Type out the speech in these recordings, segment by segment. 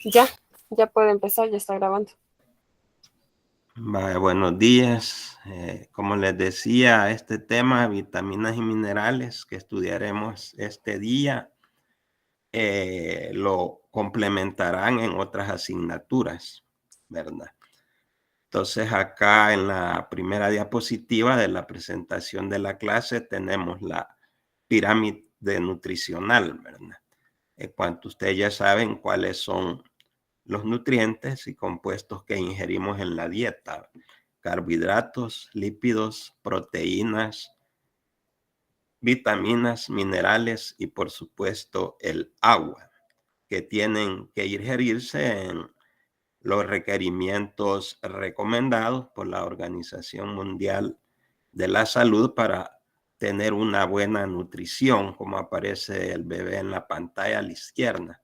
Ya, ya puede empezar, ya está grabando. Buenos días. Como les decía, este tema, vitaminas y minerales que estudiaremos este día, lo complementarán en otras asignaturas, ¿verdad? Entonces, acá en la primera diapositiva de la presentación de la clase tenemos la pirámide nutricional, ¿verdad? En cuanto ustedes ya saben cuáles son los nutrientes y compuestos que ingerimos en la dieta: carbohidratos, lípidos, proteínas, vitaminas, minerales y por supuesto el agua, que tienen que ingerirse en los requerimientos recomendados por la Organización Mundial de la Salud para tener una buena nutrición, como aparece el bebé en la pantalla a la izquierda.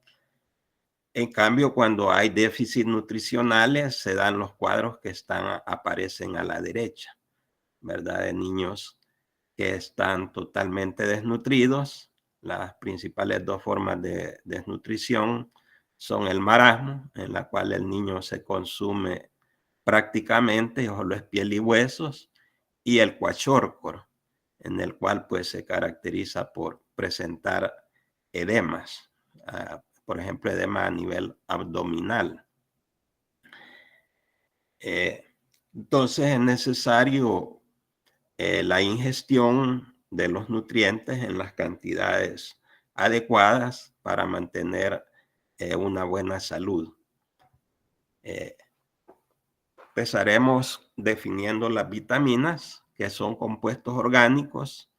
En cambio, cuando hay déficits nutricionales, se dan los cuadros que aparecen a la derecha, ¿verdad? De niños que están totalmente desnutridos. Las principales dos formas de desnutrición son el marasmo, en la cual el niño se consume prácticamente, solo es piel y huesos, y el cuachórcoro, en el cual pues se caracteriza por presentar edemas, por ejemplo, edema a nivel abdominal. Entonces es necesario la ingestión de los nutrientes en las cantidades adecuadas para mantener una buena salud. Empezaremos definiendo las vitaminas, que son compuestos orgánicos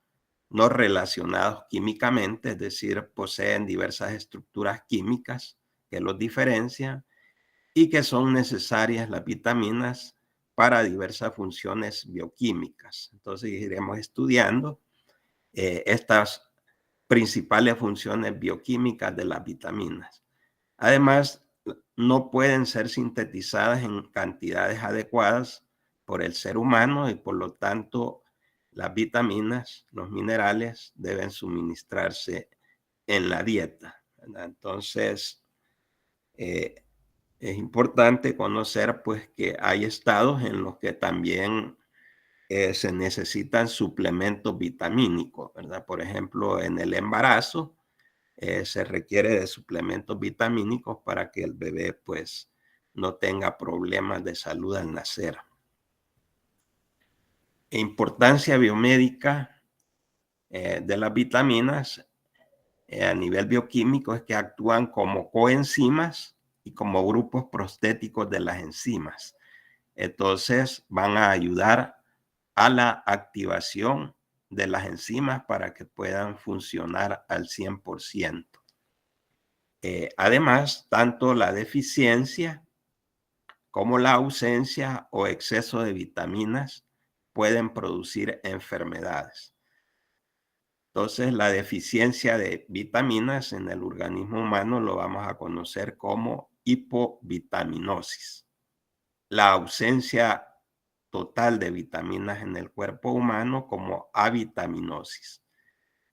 no relacionados químicamente, es decir, poseen diversas estructuras químicas que los diferencian y que son necesarias las vitaminas para diversas funciones bioquímicas. Entonces iremos estudiando estas principales funciones bioquímicas de las vitaminas. Además, no pueden ser sintetizadas en cantidades adecuadas por el ser humano y por lo tanto las vitaminas, los minerales deben suministrarse en la dieta, ¿verdad? Entonces, es importante conocer pues que hay estados en los que también se necesitan suplementos vitamínicos, ¿verdad? Por ejemplo, en el embarazo se requiere de suplementos vitamínicos para que el bebé pues no tenga problemas de salud al nacer. Importancia biomédica de las vitaminas a nivel bioquímico es que actúan como coenzimas y como grupos prostéticos de las enzimas. Entonces van a ayudar a la activación de las enzimas para que puedan funcionar al 100%. Además, tanto la deficiencia como la ausencia o exceso de vitaminas pueden producir enfermedades. Entonces, la deficiencia de vitaminas en el organismo humano lo vamos a conocer como hipovitaminosis. La ausencia total de vitaminas en el cuerpo humano como avitaminosis.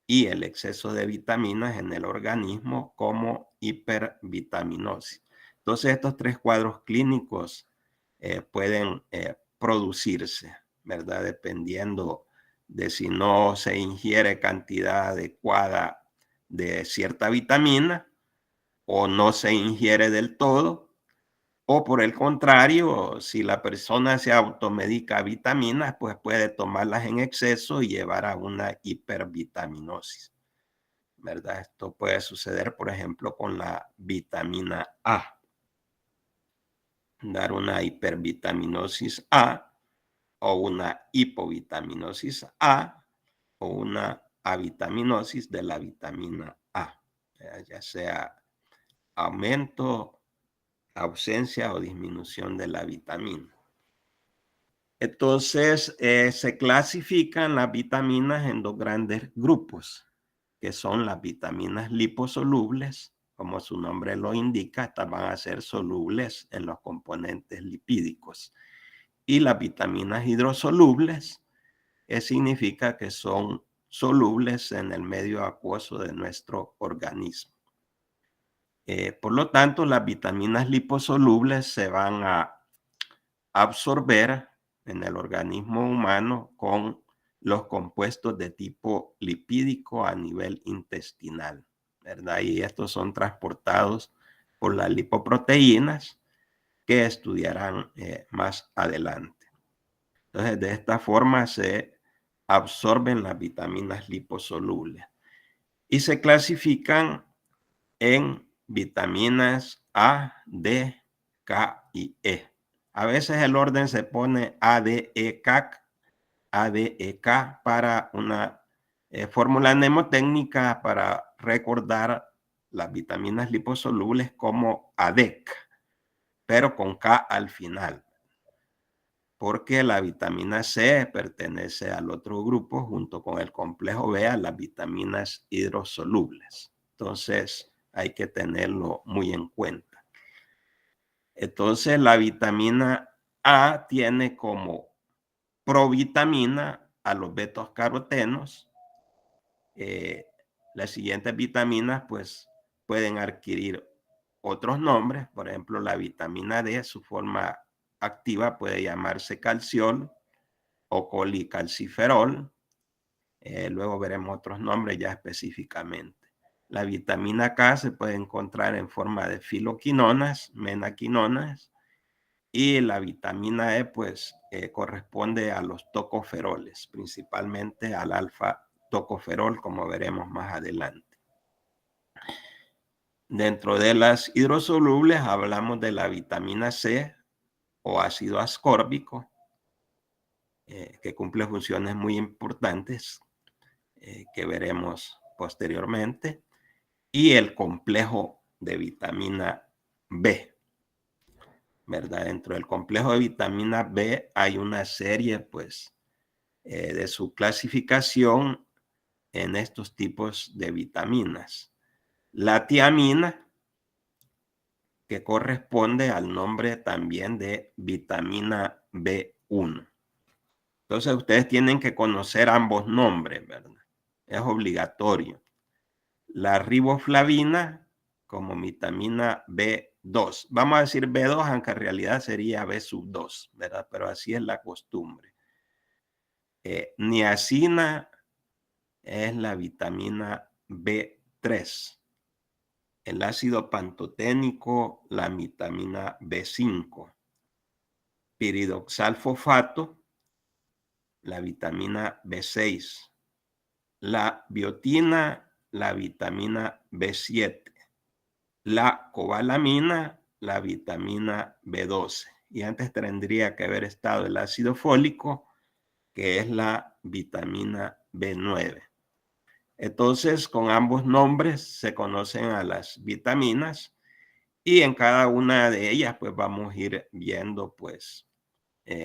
Y el exceso de vitaminas en el organismo como hipervitaminosis. Entonces, estos tres cuadros clínicos pueden producirse, ¿verdad? Dependiendo de si no se ingiere cantidad adecuada de cierta vitamina o no se ingiere del todo, o por el contrario, si la persona se automedica vitaminas, pues puede tomarlas en exceso y llevar a una hipervitaminosis, ¿verdad? Esto puede suceder, por ejemplo, con la vitamina A. Dar una hipervitaminosis A o una hipovitaminosis A o una avitaminosis de la vitamina A, ya sea aumento, ausencia o disminución de la vitamina. Entonces, se clasifican las vitaminas en dos grandes grupos, que son las vitaminas liposolubles, como su nombre lo indica, estas van a ser solubles en los componentes lipídicos. Y las vitaminas hidrosolubles, significa que son solubles en el medio acuoso de nuestro organismo. Por lo tanto, las vitaminas liposolubles se van a absorber en el organismo humano con los compuestos de tipo lipídico a nivel intestinal, ¿verdad? Y estos son transportados por las lipoproteínas que estudiarán más adelante. Entonces, de esta forma se absorben las vitaminas liposolubles y se clasifican en vitaminas A, D, K y E. A veces el orden se pone A, D, E, K, A, D, E, K para una fórmula mnemotécnica para recordar las vitaminas liposolubles como ADEC, pero con K al final, porque la vitamina C pertenece al otro grupo junto con el complejo B a las vitaminas hidrosolubles. Entonces hay que tenerlo muy en cuenta. Entonces la vitamina A tiene como provitamina a los betacarotenos. Las siguientes vitaminas pues pueden adquirir otros nombres. Por ejemplo, la vitamina D, su forma activa puede llamarse calciol o colicalciferol. Luego veremos otros nombres ya específicamente. La vitamina K se puede encontrar en forma de filoquinonas, menaquinonas, y la vitamina E pues corresponde a los tocoferoles, principalmente al alfa tocoferol, como veremos más adelante. Dentro de las hidrosolubles hablamos de la vitamina C o ácido ascórbico, que cumple funciones muy importantes que veremos posteriormente, y el complejo de vitamina B, ¿verdad? Dentro del complejo de vitamina B hay una serie, pues, de su clasificación en estos tipos de vitaminas. La tiamina, que corresponde al nombre también de vitamina B1. Entonces ustedes tienen que conocer ambos nombres, ¿verdad? Es obligatorio. La riboflavina como vitamina B2. Vamos a decir B2, aunque en realidad sería B sub 2, ¿verdad? Pero así es la costumbre. Niacina es la vitamina B3. El ácido pantoténico, la vitamina B5. Piridoxalfosfato, la vitamina B6. La biotina, la vitamina B7. La cobalamina, la vitamina B12. Y antes tendría que haber estado el ácido fólico, que es la vitamina B9. Entonces, con ambos nombres se conocen a las vitaminas y en cada una de ellas, pues vamos a ir viendo, pues,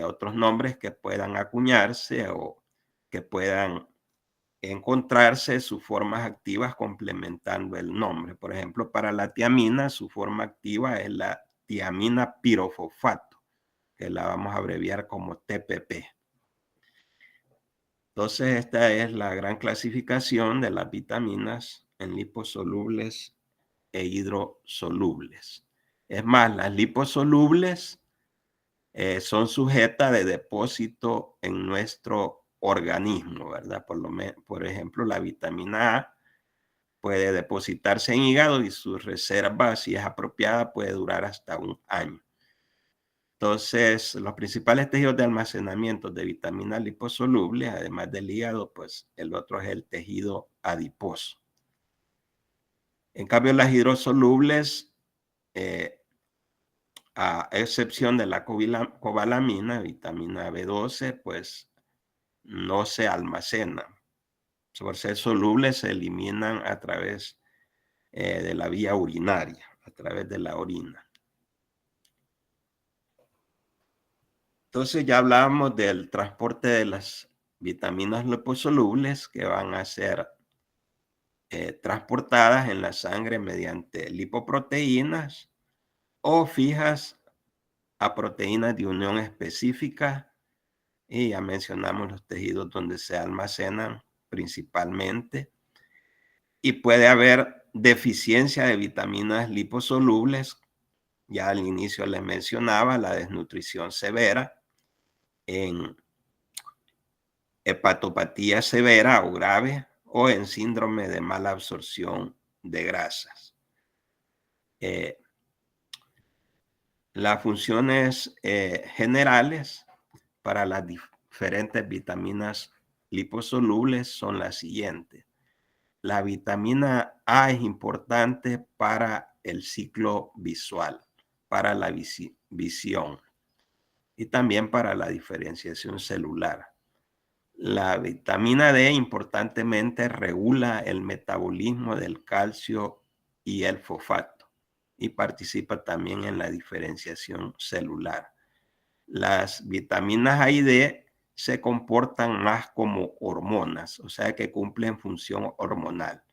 otros nombres que puedan acuñarse o que puedan encontrarse sus formas activas complementando el nombre. Por ejemplo, para la tiamina, su forma activa es la tiamina pirofosfato, que la vamos a abreviar como TPP. Entonces, esta es la gran clasificación de las vitaminas en liposolubles e hidrosolubles. Es más, las liposolubles son sujetas de depósito en nuestro organismo, ¿verdad? Por ejemplo, la vitamina A puede depositarse en hígado y su reserva, si es apropiada, puede durar hasta un año. Entonces, los principales tejidos de almacenamiento de vitaminas liposolubles, además del hígado, pues el otro es el tejido adiposo. En cambio, las hidrosolubles, a excepción de la cobalamina, vitamina B12, pues no se almacenan. Por ser solubles, se eliminan a través de la vía urinaria, a través de la orina. Entonces ya hablábamos del transporte de las vitaminas liposolubles que van a ser transportadas en la sangre mediante lipoproteínas o fijas a proteínas de unión específica, y ya mencionamos los tejidos donde se almacenan principalmente, y puede haber deficiencia de vitaminas liposolubles, ya al inicio les mencionaba la desnutrición severa, en hepatopatía severa o grave, o en síndrome de mala absorción de grasas. Las funciones generales para las diferentes vitaminas liposolubles son las siguientes. La vitamina A es importante para el ciclo visual, para la visión y también para la diferenciación celular. La vitamina D importantemente regula el metabolismo del calcio y el fosfato y participa también en la diferenciación celular. Las vitaminas A y D se comportan más como hormonas, o sea que cumplen función hormonal.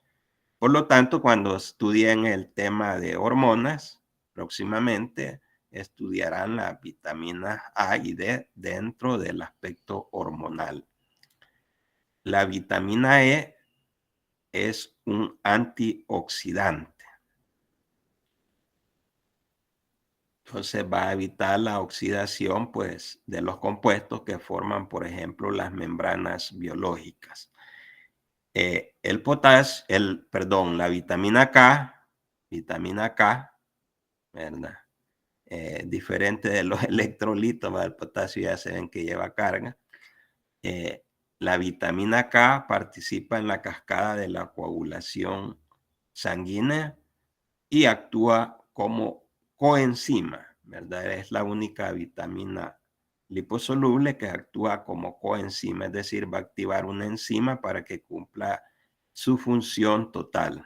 Por lo tanto, cuando estudien el tema de hormonas, próximamente estudiarán las vitaminas A y D dentro del aspecto hormonal. La vitamina E es un antioxidante. Entonces va a evitar la oxidación, pues, de los compuestos que forman, por ejemplo, las membranas biológicas. La vitamina K, ¿verdad? Diferente de los electrolitos, el potasio ya se ven que lleva carga. La vitamina K participa en la cascada de la coagulación sanguínea y actúa como coenzima, ¿verdad? Es la única vitamina liposoluble que actúa como coenzima, es decir, va a activar una enzima para que cumpla su función total.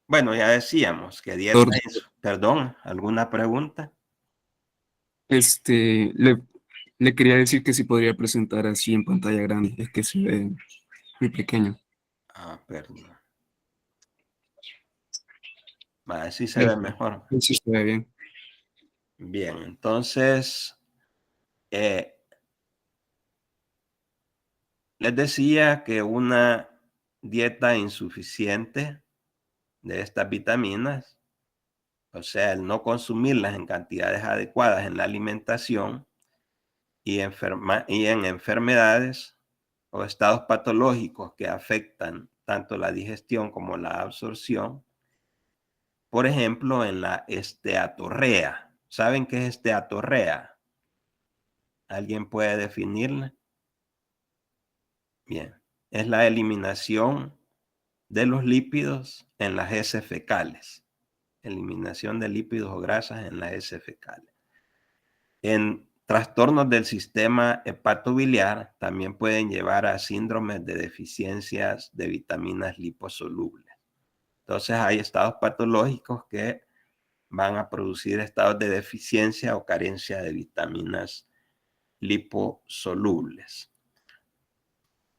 Bueno, ya decíamos que dieta Doctor, es, perdón, ¿alguna pregunta? Este, le quería decir que si podría presentar así en pantalla grande, es que se ve muy pequeño. Ah, perdón. Así se ve mejor. Sí, se ve bien. Bien, entonces, les decía que una dieta insuficiente de estas vitaminas, o sea, el no consumirlas en cantidades adecuadas en la alimentación y en enfermedades o estados patológicos que afectan tanto la digestión como la absorción. Por ejemplo, en la esteatorrea. ¿Saben qué es esteatorrea? ¿Alguien puede definirla? Bien, es la eliminación de los lípidos en las heces fecales. Eliminación de lípidos o grasas en las heces fecales. En trastornos del sistema hepatobiliar también pueden llevar a síndromes de deficiencias de vitaminas liposolubles. Entonces hay estados patológicos que van a producir estados de deficiencia o carencia de vitaminas liposolubles.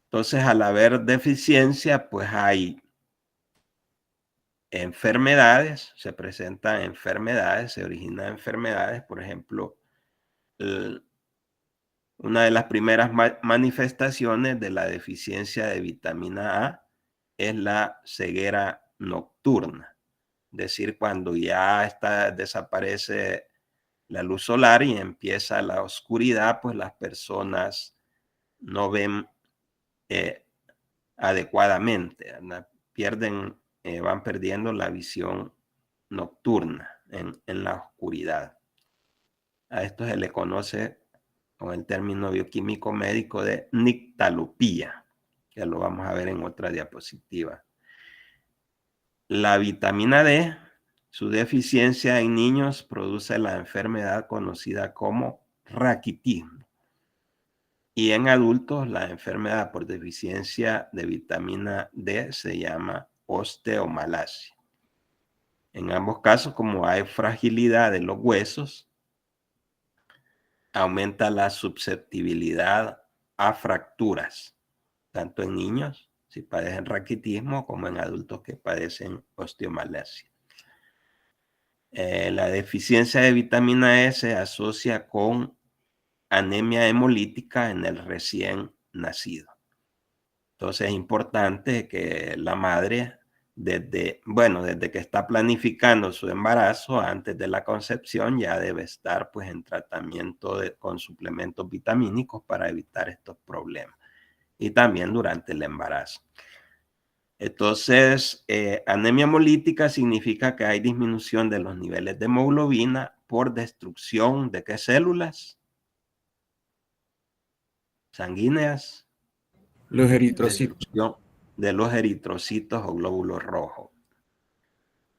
Entonces, al haber deficiencia, pues hay enfermedades, se presentan enfermedades, se originan enfermedades, por ejemplo, una de las primeras manifestaciones de la deficiencia de vitamina A es la ceguera nocturna, es decir, cuando ya desaparece la luz solar y empieza la oscuridad, pues las personas no ven adecuadamente, ¿verdad? Van perdiendo la visión nocturna en la oscuridad. A esto se le conoce con el término bioquímico médico de nictalopía, que lo vamos a ver en otra diapositiva. La vitamina D, su deficiencia en niños produce la enfermedad conocida como raquitismo. Y en adultos, la enfermedad por deficiencia de vitamina D se llama osteomalacia. En ambos casos, como hay fragilidad de los huesos, aumenta la susceptibilidad a fracturas, tanto en niños si padecen raquitismo como en adultos que padecen osteomalacia. La deficiencia de vitamina E se asocia con anemia hemolítica en el recién nacido. Entonces es importante que la madre, desde que está planificando su embarazo, antes de la concepción, ya debe estar pues en tratamiento con suplementos vitamínicos para evitar estos problemas. Y también durante el embarazo. Entonces, anemia hemolítica significa que hay disminución de los niveles de hemoglobina por destrucción de ¿qué células? Sanguíneas. Los eritrocitos. Destrucción de los eritrocitos o glóbulos rojos.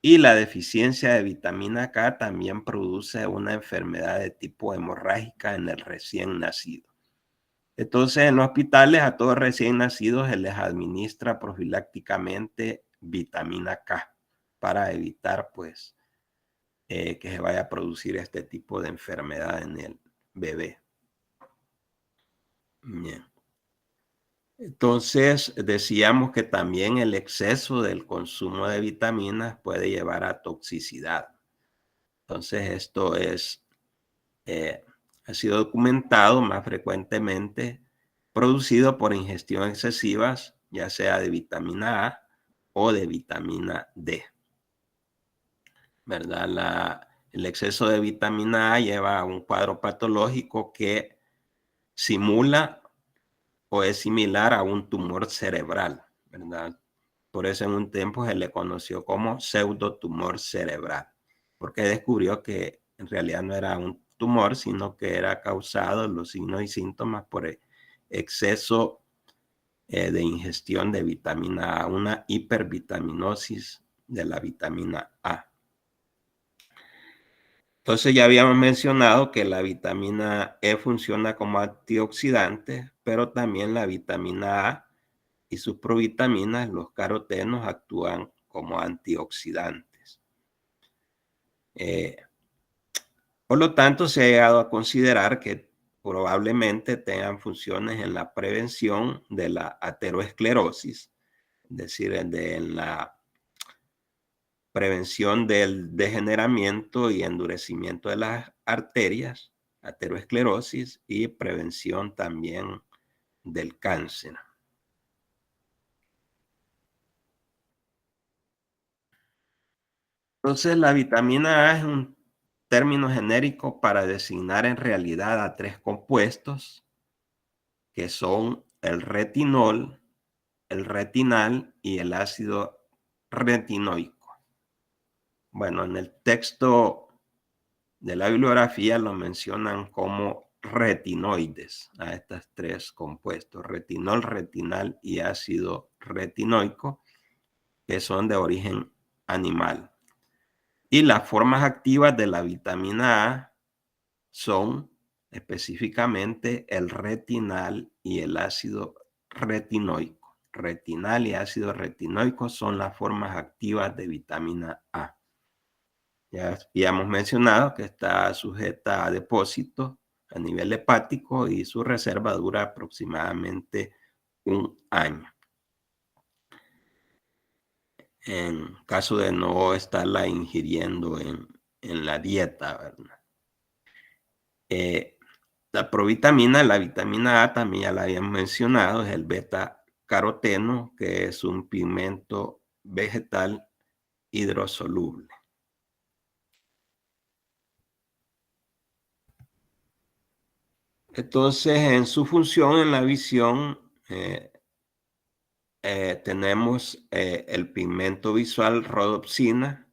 Y la deficiencia de vitamina K también produce una enfermedad de tipo hemorrágica en el recién nacido. Entonces, en los hospitales a todos recién nacidos se les administra profilácticamente vitamina K para evitar, pues, que se vaya a producir este tipo de enfermedad en el bebé. Bien. Entonces, decíamos que también el exceso del consumo de vitaminas puede llevar a toxicidad. Entonces, esto ha sido documentado más frecuentemente, producido por ingestión excesiva, ya sea de vitamina A o de vitamina D. ¿Verdad? El exceso de vitamina A lleva a un cuadro patológico que simula o es similar a un tumor cerebral, ¿verdad? Por eso en un tiempo se le conoció como pseudotumor cerebral, porque descubrió que en realidad no era un tumor, sino que era causado los signos y síntomas por exceso de ingestión de vitamina A, una hipervitaminosis de la vitamina A. Entonces ya habíamos mencionado que la vitamina E funciona como antioxidante, pero también la vitamina A y sus provitaminas, los carotenos, actúan como antioxidantes. Por lo tanto, se ha llegado a considerar que probablemente tengan funciones en la prevención de la aterosclerosis, es decir, en la prevención del degeneramiento y endurecimiento de las arterias, aterosclerosis, y prevención también del cáncer. Entonces, la vitamina A es un término genérico para designar en realidad a tres compuestos que son el retinol, el retinal y el ácido retinoico. Bueno, en el texto de la bibliografía lo mencionan como retinoides a estos tres compuestos, retinol, retinal y ácido retinoico, que son de origen animal. Y las formas activas de la vitamina A son específicamente el retinal y el ácido retinoico. Retinal y ácido retinoico son las formas activas de vitamina A. Ya hemos mencionado que está sujeta a depósito a nivel hepático y su reserva dura aproximadamente 1 año. En caso de no estarla ingiriendo en la dieta, ¿verdad? La provitamina, la vitamina A también ya la habíamos mencionado, es el beta-caroteno, que es un pigmento vegetal hidrosoluble. Entonces, en su función en la visión, tenemos el pigmento visual rodopsina,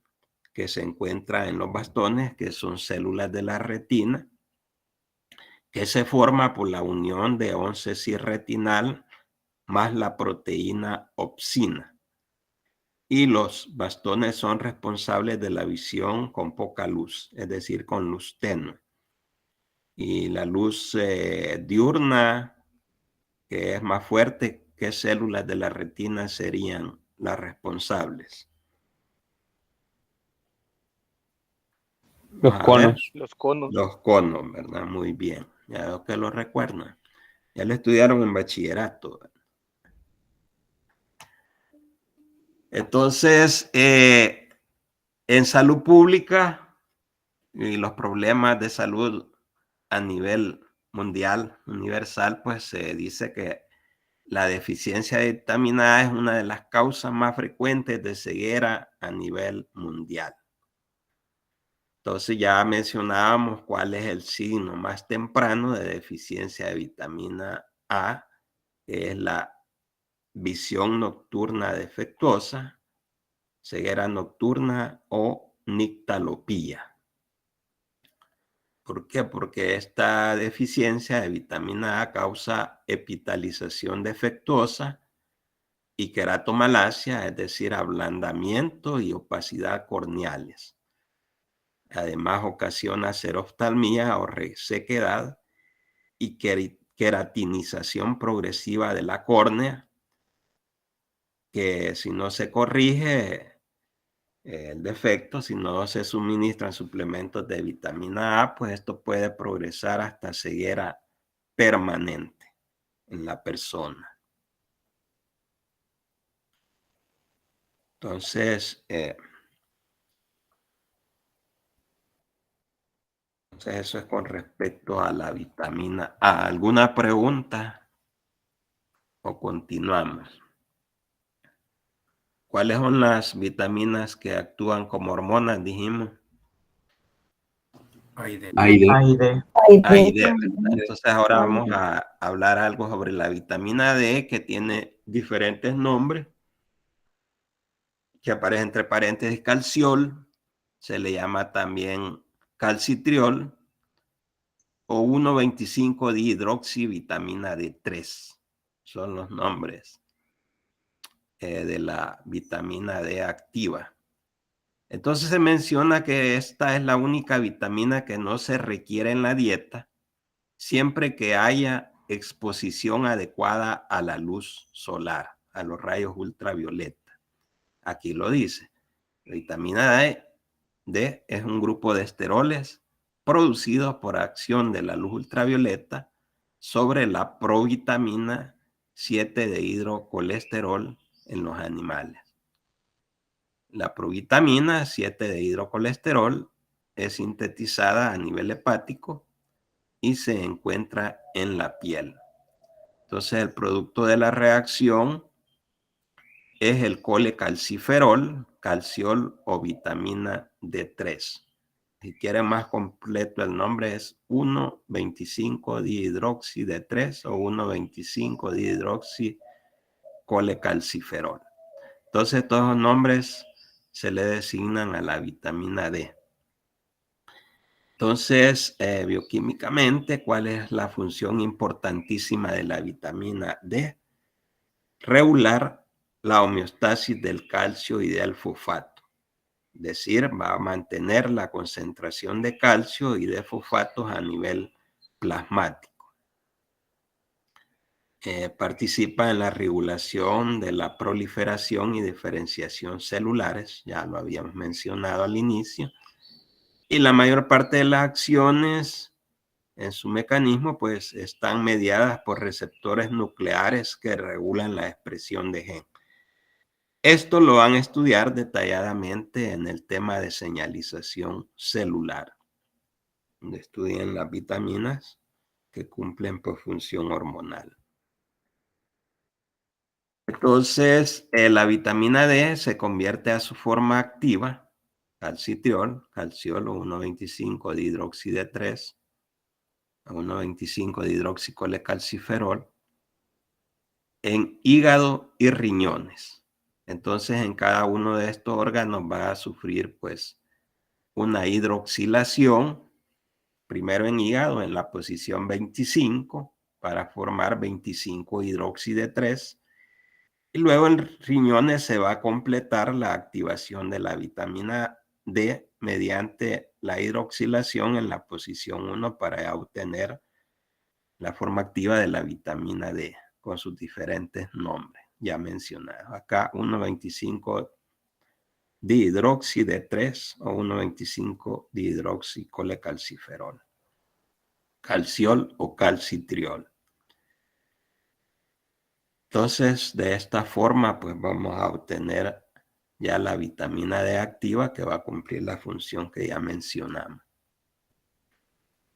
que se encuentra en los bastones, que son células de la retina, que se forma por la unión de 11-cis-retinal más la proteína opsina. Y los bastones son responsables de la visión con poca luz, es decir, con luz tenue. Y la luz diurna, que es más fuerte, ¿qué células de la retina serían las responsables? Los A ver, conos. Los conos. los conos, ¿verdad? Muy bien. Ya veo que lo recuerdan. Ya lo estudiaron en bachillerato. Entonces, en salud pública y los problemas de salud a nivel mundial, universal, pues se dice que la deficiencia de vitamina A es una de las causas más frecuentes de ceguera a nivel mundial. Entonces ya mencionábamos cuál es el signo más temprano de deficiencia de vitamina A, que es la visión nocturna defectuosa, ceguera nocturna o nictalopía. ¿Por qué? Porque esta deficiencia de vitamina A causa epitalización defectuosa y queratomalacia, es decir, ablandamiento y opacidad corneales. Además, ocasiona xeroftalmía o resequedad y queratinización progresiva de la córnea, que si no se corrige el defecto, si no se suministran suplementos de vitamina A, pues esto puede progresar hasta ceguera permanente en la persona. Entonces, eso es con respecto a la vitamina A. ¿Alguna pregunta o continuamos? ¿Cuáles son las vitaminas que actúan como hormonas, dijimos? A y D. A y D, ¿verdad? Entonces ahora vamos a hablar algo sobre la vitamina D, que tiene diferentes nombres, que aparece entre paréntesis calciol, se le llama también calcitriol, o 1,25 dihidroxivitamina D3. Son los nombres de la vitamina D activa. Entonces se menciona que esta es la única vitamina que no se requiere en la dieta siempre que haya exposición adecuada a la luz solar, a los rayos ultravioleta. Aquí lo dice. La vitamina D es un grupo de esteroles producidos por acción de la luz ultravioleta sobre la provitamina 7 de hidrocolesterol en los animales. La provitamina 7 de hidrocolesterol es sintetizada a nivel hepático y se encuentra en la piel. Entonces, el producto de la reacción es el colecalciferol, calciol o vitamina D3. Si quieren más completo, el nombre es 1,25 D3 o 1,25 colecalciferol. Entonces, todos los nombres se le designan a la vitamina D. Entonces, bioquímicamente, ¿cuál es la función importantísima de la vitamina D? Regular la homeostasis del calcio y del fosfato. Es decir, va a mantener la concentración de calcio y de fosfatos a nivel plasmático. Participa en la regulación de la proliferación y diferenciación celulares, ya lo habíamos mencionado al inicio, y la mayor parte de las acciones en su mecanismo pues están mediadas por receptores nucleares que regulan la expresión de gen. Esto lo van a estudiar detalladamente en el tema de señalización celular, donde estudian las vitaminas que cumplen por función hormonal. Entonces, la vitamina D se convierte a su forma activa, calcitriol, calciol o 1,25 dihidroxid-3, 1,25 dihidroxicolecalciferol, en hígado y riñones. Entonces, en cada uno de estos órganos va a sufrir pues una hidroxilación, primero en hígado en la posición 25 para formar 25 hidroxide-3 y luego en riñones se va a completar la activación de la vitamina D mediante la hidroxilación en la posición 1 para obtener la forma activa de la vitamina D con sus diferentes nombres ya mencionados. Acá 1,25 dihidroxide-3 o 1,25 dihidroxicolecalciferol, calciol o calcitriol. Entonces, de esta forma, pues vamos a obtener ya la vitamina D activa que va a cumplir la función que ya mencionamos.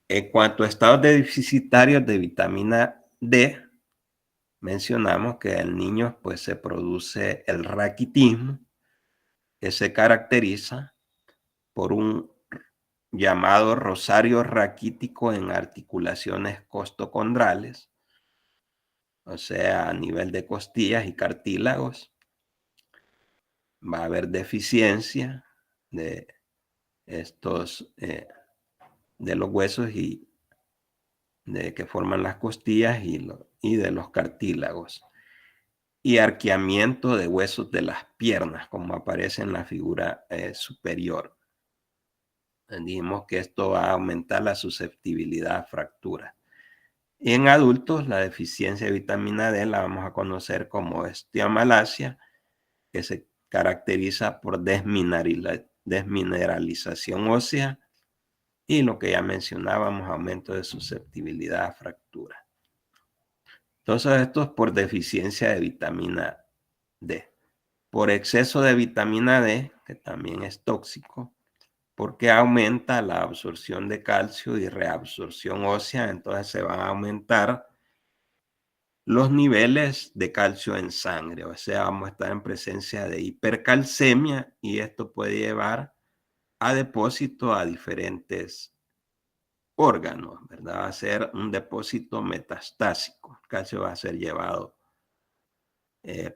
En cuanto a estados deficitarios de vitamina D, mencionamos que en niños pues se produce el raquitismo, que se caracteriza por un llamado rosario raquítico en articulaciones costocondrales, o sea, a nivel de costillas y cartílagos. Va a haber deficiencia de estos, de los huesos y de que forman las costillas y de los cartílagos. Y arqueamiento de huesos de las piernas, como aparece en la figura superior. Dijimos que esto va a aumentar la susceptibilidad a fracturas. Y en adultos, la deficiencia de vitamina D la vamos a conocer como osteomalacia, que se caracteriza por desmineralización ósea y lo que ya mencionábamos, aumento de susceptibilidad a fracturas. Entonces, esto es por deficiencia de vitamina D. Por exceso de vitamina D, que también es tóxico, porque aumenta la absorción de calcio y reabsorción ósea, entonces se van a aumentar los niveles de calcio en sangre, o sea, vamos a estar en presencia de hipercalcemia y esto puede llevar a depósito a diferentes órganos, ¿verdad? Va a ser un depósito metastásico. El calcio va a ser llevado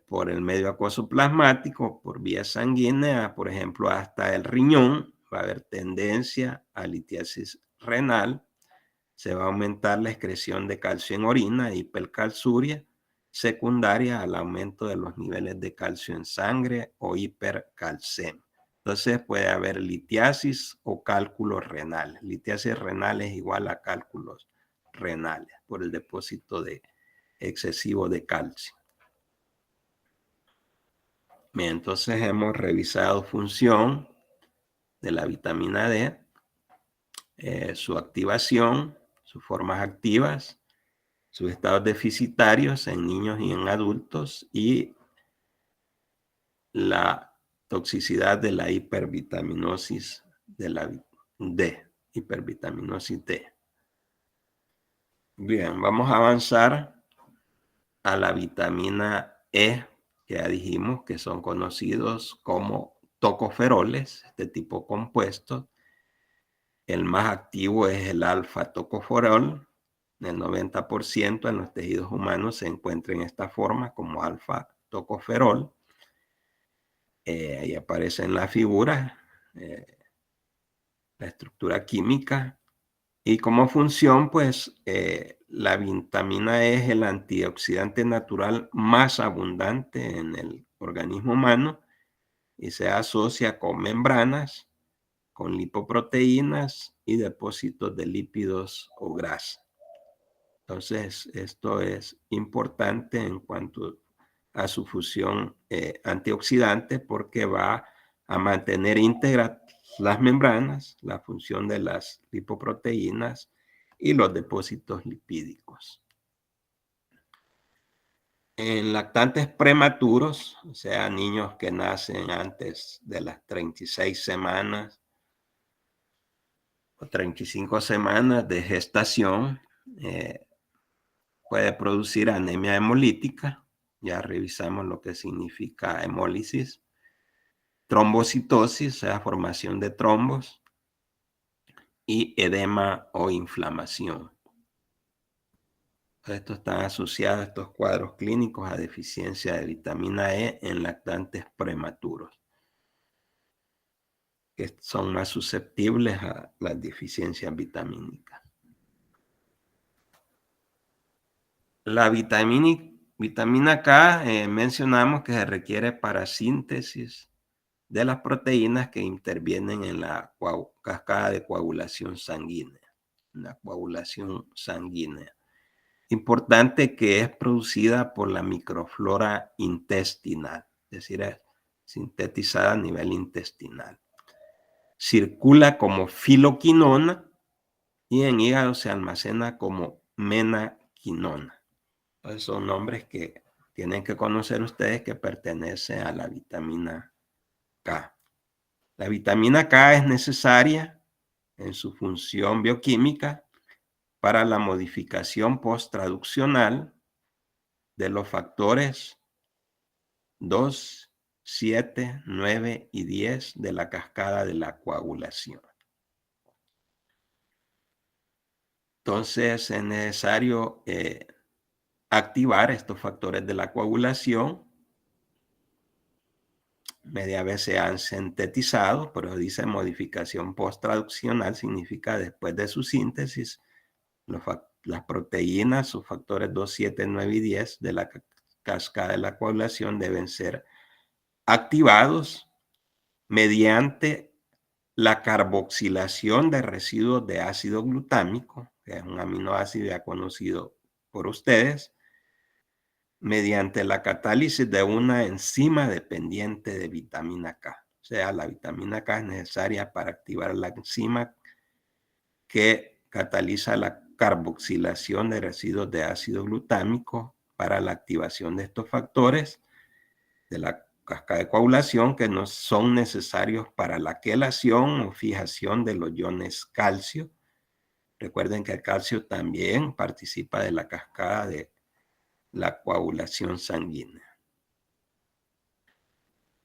por el medio acuoso plasmático, por vía sanguínea, por ejemplo, hasta el riñón. Va a haber tendencia a litiasis renal. Se va a aumentar la excreción de calcio en orina, hipercalciuria, secundaria al aumento de los niveles de calcio en sangre o hipercalcemia. Entonces puede haber litiasis o cálculos renales. Litiasis renal es igual a cálculos renales por el depósito excesivo de calcio. Bien, entonces hemos revisado función de la vitamina D, su activación, sus formas activas, sus estados deficitarios en niños y en adultos y la toxicidad de la hipervitaminosis de la D, hipervitaminosis D. Bien, vamos a avanzar a la vitamina E, que ya dijimos que son conocidos como tocoferoles, este tipo compuesto. El más activo es el alfa-tocoferol. El 90% en los tejidos humanos se encuentra en esta forma como alfa-tocoferol. Ahí aparece en la figura la estructura química. Y como función, pues la vitamina E es el antioxidante natural más abundante en el organismo humano y se asocia con membranas, con lipoproteínas y depósitos de lípidos o grasa. Entonces, esto es importante en cuanto a su función antioxidante porque va a mantener íntegras las membranas, la función de las lipoproteínas y los depósitos lipídicos. En lactantes prematuros, o sea, niños que nacen antes de las 36 semanas o 35 semanas de gestación, puede producir anemia hemolítica. Ya revisamos lo que significa hemólisis. Trombocitosis, o sea, formación de trombos. Y edema o inflamación. Esto está asociado a estos cuadros clínicos a deficiencia de vitamina E en lactantes prematuros, que son más susceptibles a las deficiencias vitamínicas. La vitamina K mencionamos que se requiere para síntesis de las proteínas que intervienen en la cascada de coagulación sanguínea. La coagulación sanguínea. Importante que es producida por la microflora intestinal, es decir, es sintetizada a nivel intestinal. Circula como filoquinona y en hígado se almacena como menaquinona. Entonces son nombres que tienen que conocer ustedes que pertenecen a la vitamina K. La vitamina K es necesaria en su función bioquímica para la modificación post-traduccional de los factores 2, 7, 9 y 10 de la cascada de la coagulación. Entonces es necesario activar estos factores de la coagulación. Media vez se han sintetizado, pero dice modificación post-traduccional, significa después de su síntesis, las proteínas, sus factores 2, 7, 9 y 10 de la cascada de la coagulación deben ser activados mediante la carboxilación de residuos de ácido glutámico, que es un aminoácido ya conocido por ustedes, mediante la catálisis de una enzima dependiente de vitamina K. O sea, la vitamina K es necesaria para activar la enzima que cataliza la carboxilación de residuos de ácido glutámico para la activación de estos factores de la cascada de coagulación que no son necesarios para la quelación o fijación de los iones calcio. Recuerden que el calcio también participa de la cascada de la coagulación sanguínea.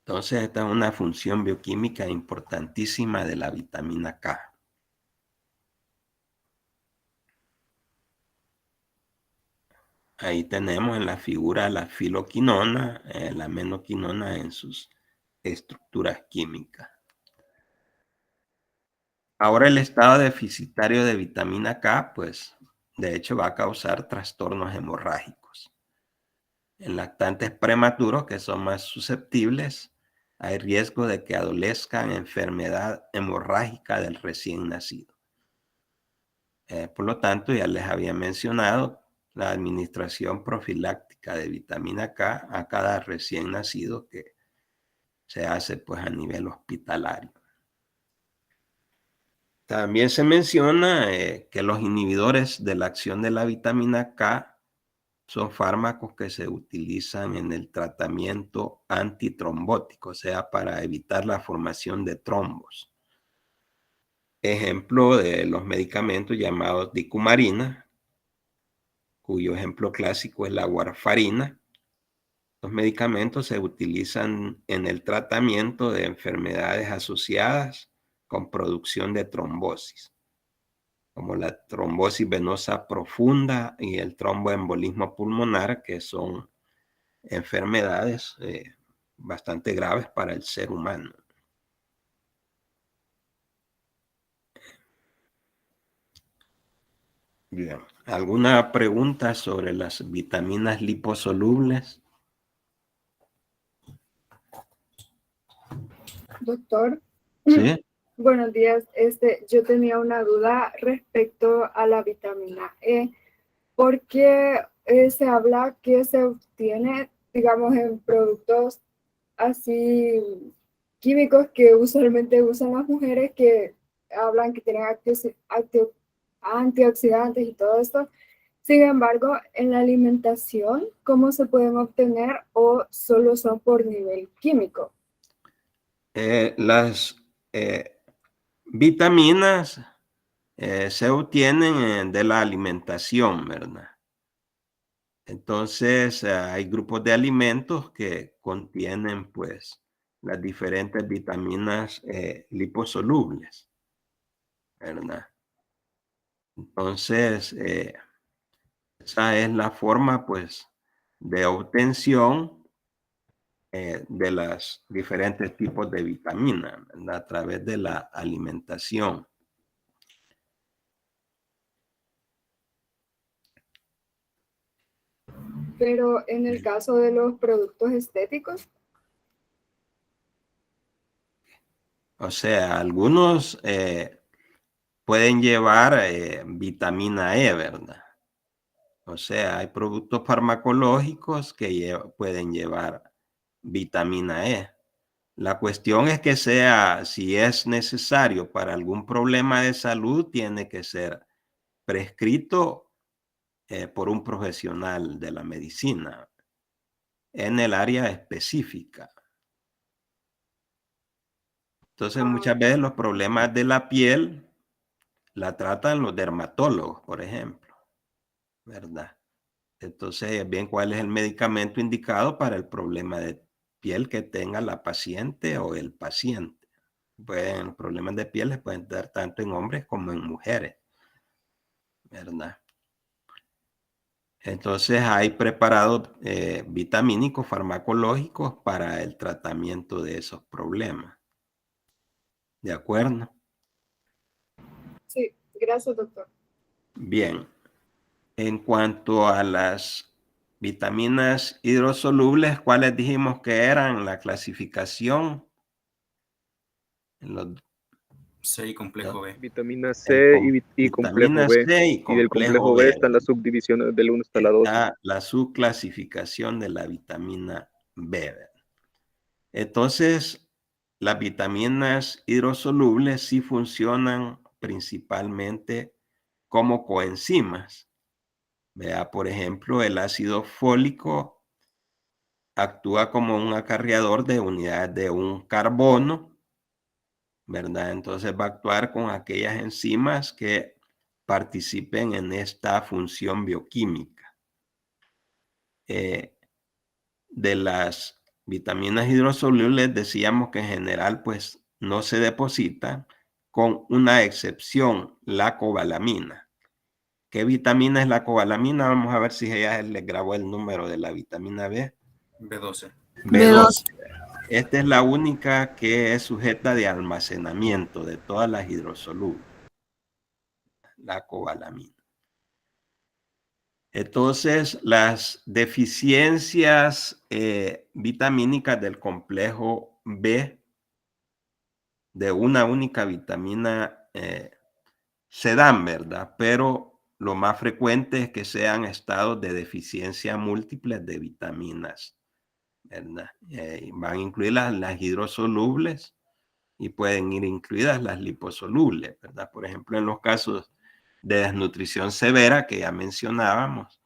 Entonces, esta es una función bioquímica importantísima de la vitamina K. Ahí tenemos en la figura la filoquinona, la menoquinona en sus estructuras químicas. Ahora el estado deficitario de vitamina K, pues, de hecho va a causar trastornos hemorrágicos. En lactantes prematuros, que son más susceptibles, hay riesgo de que adolezcan enfermedad hemorrágica del recién nacido. Por lo tanto, ya les había mencionado la administración profiláctica de vitamina K a cada recién nacido que se hace pues a nivel hospitalario. También se menciona que los inhibidores de la acción de la vitamina K son fármacos que se utilizan en el tratamiento antitrombótico, o sea, para evitar la formación de trombos. Ejemplo de los medicamentos llamados dicumarina, cuyo ejemplo clásico es la warfarina. Los medicamentos se utilizan en el tratamiento de enfermedades asociadas con producción de trombosis, como la trombosis venosa profunda y el tromboembolismo pulmonar, que son enfermedades bastante graves para el ser humano. Bien. ¿Alguna pregunta sobre las vitaminas liposolubles? Doctor, Sí. buenos días. Yo tenía una duda respecto a la vitamina E, porque se habla que se obtiene, digamos, en productos así químicos que usualmente usan las mujeres, que hablan que tienen antioxidantes y todo esto. Sin embargo, en la alimentación, ¿cómo se pueden obtener o solo son por nivel químico? Las vitaminas se obtienen de la alimentación, ¿verdad? Entonces, hay grupos de alimentos que contienen, pues, las diferentes vitaminas liposolubles, ¿verdad? Entonces, esa es la forma, pues, de obtención de los diferentes tipos de vitaminas, ¿verdad? A través de la alimentación. Pero en el caso de los productos estéticos, O sea, algunos pueden llevar vitamina E, ¿verdad? O sea, hay productos farmacológicos que pueden llevar vitamina E. La cuestión es que sea, si es necesario para algún problema de salud, tiene que ser prescrito por un profesional de la medicina en el área específica. Entonces, muchas veces los problemas de la piel la tratan los dermatólogos, por ejemplo, ¿verdad? Entonces, bien, ¿cuál es el medicamento indicado para el problema de piel que tenga la paciente o el paciente? Los problemas de piel les pueden dar tanto en hombres como en mujeres, ¿verdad? Entonces, hay preparados vitamínicos farmacológicos para el tratamiento de esos problemas. ¿De acuerdo? Sí, gracias, doctor. Bien. En cuanto a las vitaminas hidrosolubles, ¿cuáles dijimos que eran la clasificación? C y complejo B. Vitamina C y complejo vitamina B. C y Y del complejo complejo B B. están las subdivisiones del 1 hasta la 12. Está la subclasificación de la vitamina B. Entonces, las vitaminas hidrosolubles sí funcionan principalmente como coenzimas. Vea, por ejemplo, el ácido fólico actúa como un acarreador de unidades de un carbono, ¿verdad? Entonces va a actuar con aquellas enzimas que participen en esta función bioquímica. De las vitaminas hidrosolubles decíamos que en general pues no se depositan, con una excepción, la cobalamina. ¿Qué vitamina es la cobalamina? Vamos a ver si ella les grabó el número de la vitamina B. B12. B12. Esta es la única que es sujeta de almacenamiento de todas las hidrosolubles, la cobalamina. Entonces, las deficiencias vitamínicas del complejo B de una única vitamina se dan, ¿verdad? Pero lo más frecuente es que sean estados de deficiencia múltiples de vitaminas, ¿verdad? Van a incluir las hidrosolubles y pueden ir incluidas las liposolubles, ¿verdad? Por ejemplo, en los casos de desnutrición severa que ya mencionábamos,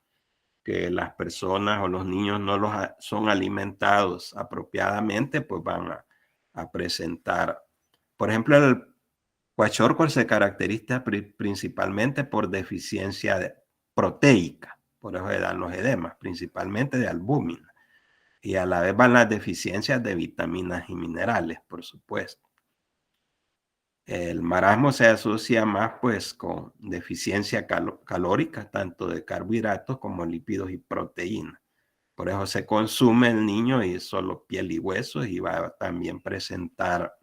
que las personas o los niños no son alimentados apropiadamente, pues van a presentar, por ejemplo, el kwashiorkor se caracteriza principalmente por deficiencia proteica, por eso dan los edemas, principalmente de albúmina, y a la vez van las deficiencias de vitaminas y minerales, por supuesto. El marasmo se asocia más pues con deficiencia calórica, tanto de carbohidratos como lípidos y proteínas. Por eso se consume el niño y solo piel y huesos, y va a también presentar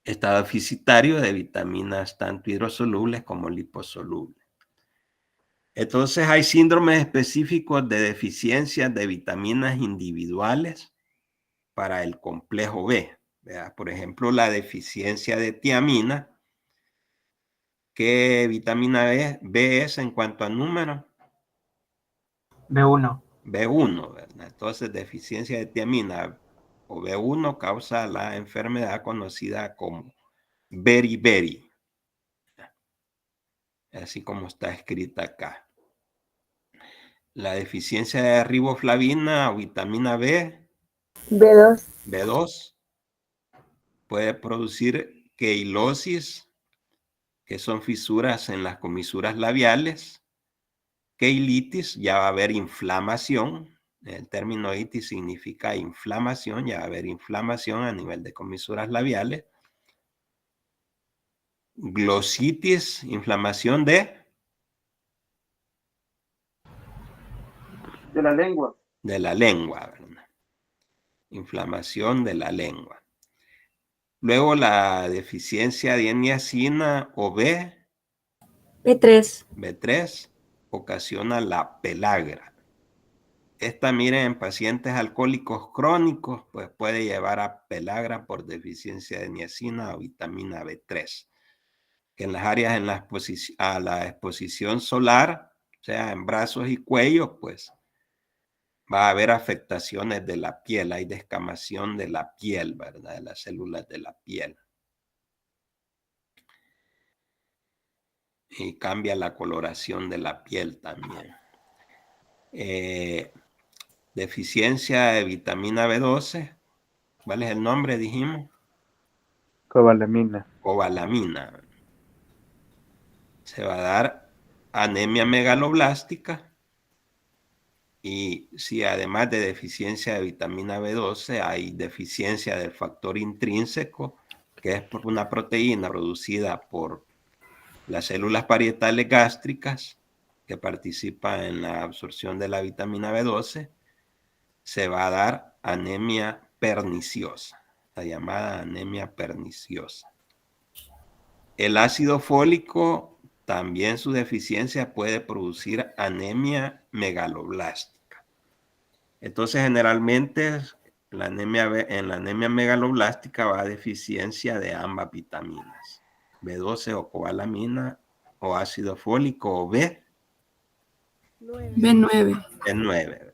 estado deficitario de vitaminas tanto hidrosolubles como liposolubles. Entonces hay síndromes específicos de deficiencia de vitaminas individuales para el complejo B. ¿Verdad? Por ejemplo, la deficiencia de tiamina. ¿Qué vitamina B es en cuanto a número? B1. B1, ¿verdad? Entonces, deficiencia de tiamina o B1 causa la enfermedad conocida como beriberi, así como está escrita acá. La deficiencia de riboflavina o vitamina B2. B2 puede producir queilosis, que son fisuras en las comisuras labiales. Queilitis, ya va a haber inflamación. El término itis significa inflamación, ya va a haber inflamación a nivel de comisuras labiales. Glositis, inflamación de De la lengua. la lengua, ¿verdad? Inflamación de la lengua. Luego la deficiencia de niacina o B3. B3 ocasiona la pelagra. Esta, miren, en pacientes alcohólicos crónicos, pues puede llevar a pelagra por deficiencia de niacina o vitamina B3. Que en las áreas a la exposición solar, o sea, en brazos y cuello, pues va a haber afectaciones de la piel, hay descamación de la piel, ¿verdad? De las células de la piel. Y cambia la coloración de la piel también. Deficiencia de vitamina B12. ¿Cuál es el nombre, dijimos? Cobalamina. Cobalamina. se va a dar anemia megaloblástica. Y si además de deficiencia de vitamina B12 hay deficiencia del factor intrínseco, que es por una proteína producida por las células parietales gástricas que participa en la absorción de la vitamina B12, se va a dar anemia perniciosa, la llamada anemia perniciosa. El ácido fólico, también su deficiencia puede producir anemia megaloblástica. Entonces, generalmente, en la anemia megaloblástica va a deficiencia de ambas vitaminas, B12 o cobalamina, o ácido fólico, o B9. B9.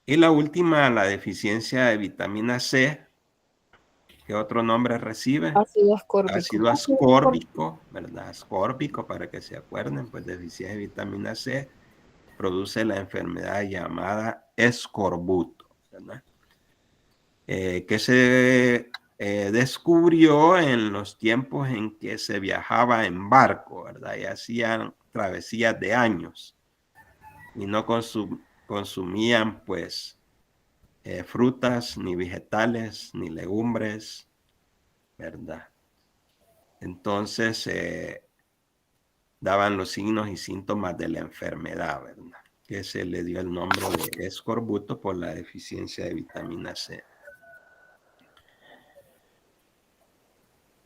Y la última, la deficiencia de vitamina C. ¿Qué otro nombre recibe? Ácido ascórbico. Ácido ascórbico, ¿verdad? Ascórbico, para que se acuerden, pues deficiencia de vitamina C produce la enfermedad llamada escorbuto, ¿verdad? Que se descubrió en los tiempos en que se viajaba en barco, ¿verdad? Y hacían travesías de años y no consumían, pues, frutas, ni vegetales, ni legumbres, ¿verdad? Entonces daban los signos y síntomas de la enfermedad, ¿verdad? Que se le dio el nombre de escorbuto por la deficiencia de vitamina C.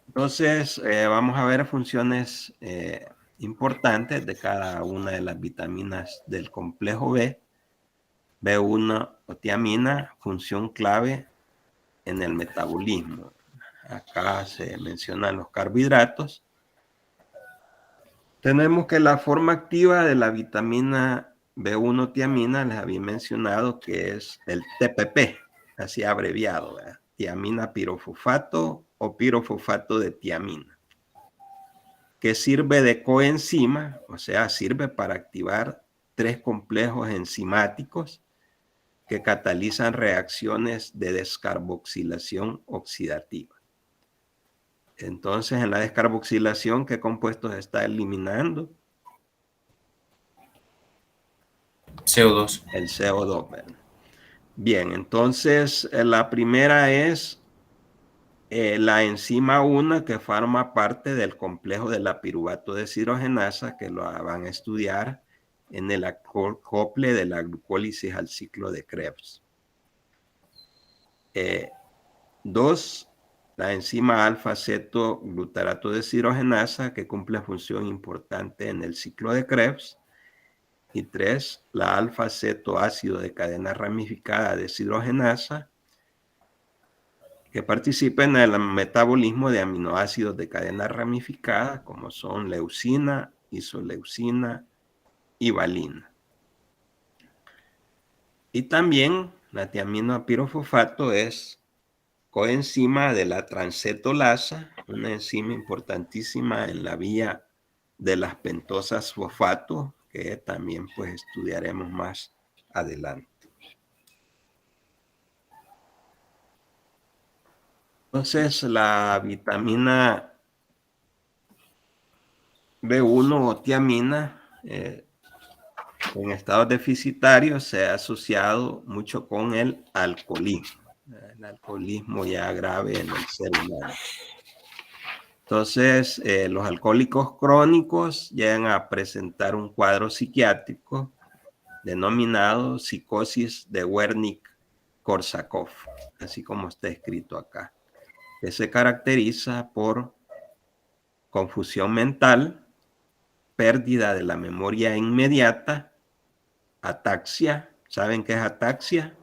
Entonces, vamos a ver funciones importantes de cada una de las vitaminas del complejo B. B1 o tiamina, función clave en el metabolismo. Acá se mencionan los carbohidratos. Tenemos que la forma activa de la vitamina B1 tiamina, les había mencionado que es el TPP, así abreviado, ¿verdad? Tiamina pirofosfato o pirofosfato de tiamina, que sirve de coenzima, o sea, sirve para activar 3 complejos enzimáticos que catalizan reacciones de descarboxilación oxidativa. Entonces, en la descarboxilación, ¿qué compuestos está eliminando? CO2. El CO2, ¿verdad? Bien, entonces la primera es la enzima 1 que forma parte del complejo de la piruvato deshidrogenasa, que lo van a estudiar en el acople de la glucólisis al ciclo de Krebs. 2, la enzima alfa-cetoglutarato deshidrogenasa, que cumple función importante en el ciclo de Krebs. Y 3, la alfa-cetoácido de cadena ramificada deshidrogenasa, que participa en el metabolismo de aminoácidos de cadena ramificada, como son leucina, isoleucina y valina. Y también la tiaminoapirofosfato es coenzima de la transcetolasa, una enzima importantísima en la vía de las pentosas fosfato, que también pues estudiaremos más adelante. Entonces, la vitamina B1 o tiamina en estados deficitarios se ha asociado mucho con el alcoholismo ya grave en el ser humano. Entonces, los alcohólicos crónicos llegan a presentar un cuadro psiquiátrico denominado psicosis de Wernicke-Korsakoff, así como está escrito acá, que se caracteriza por confusión mental, pérdida de la memoria inmediata, ataxia. ¿Saben qué es ataxia?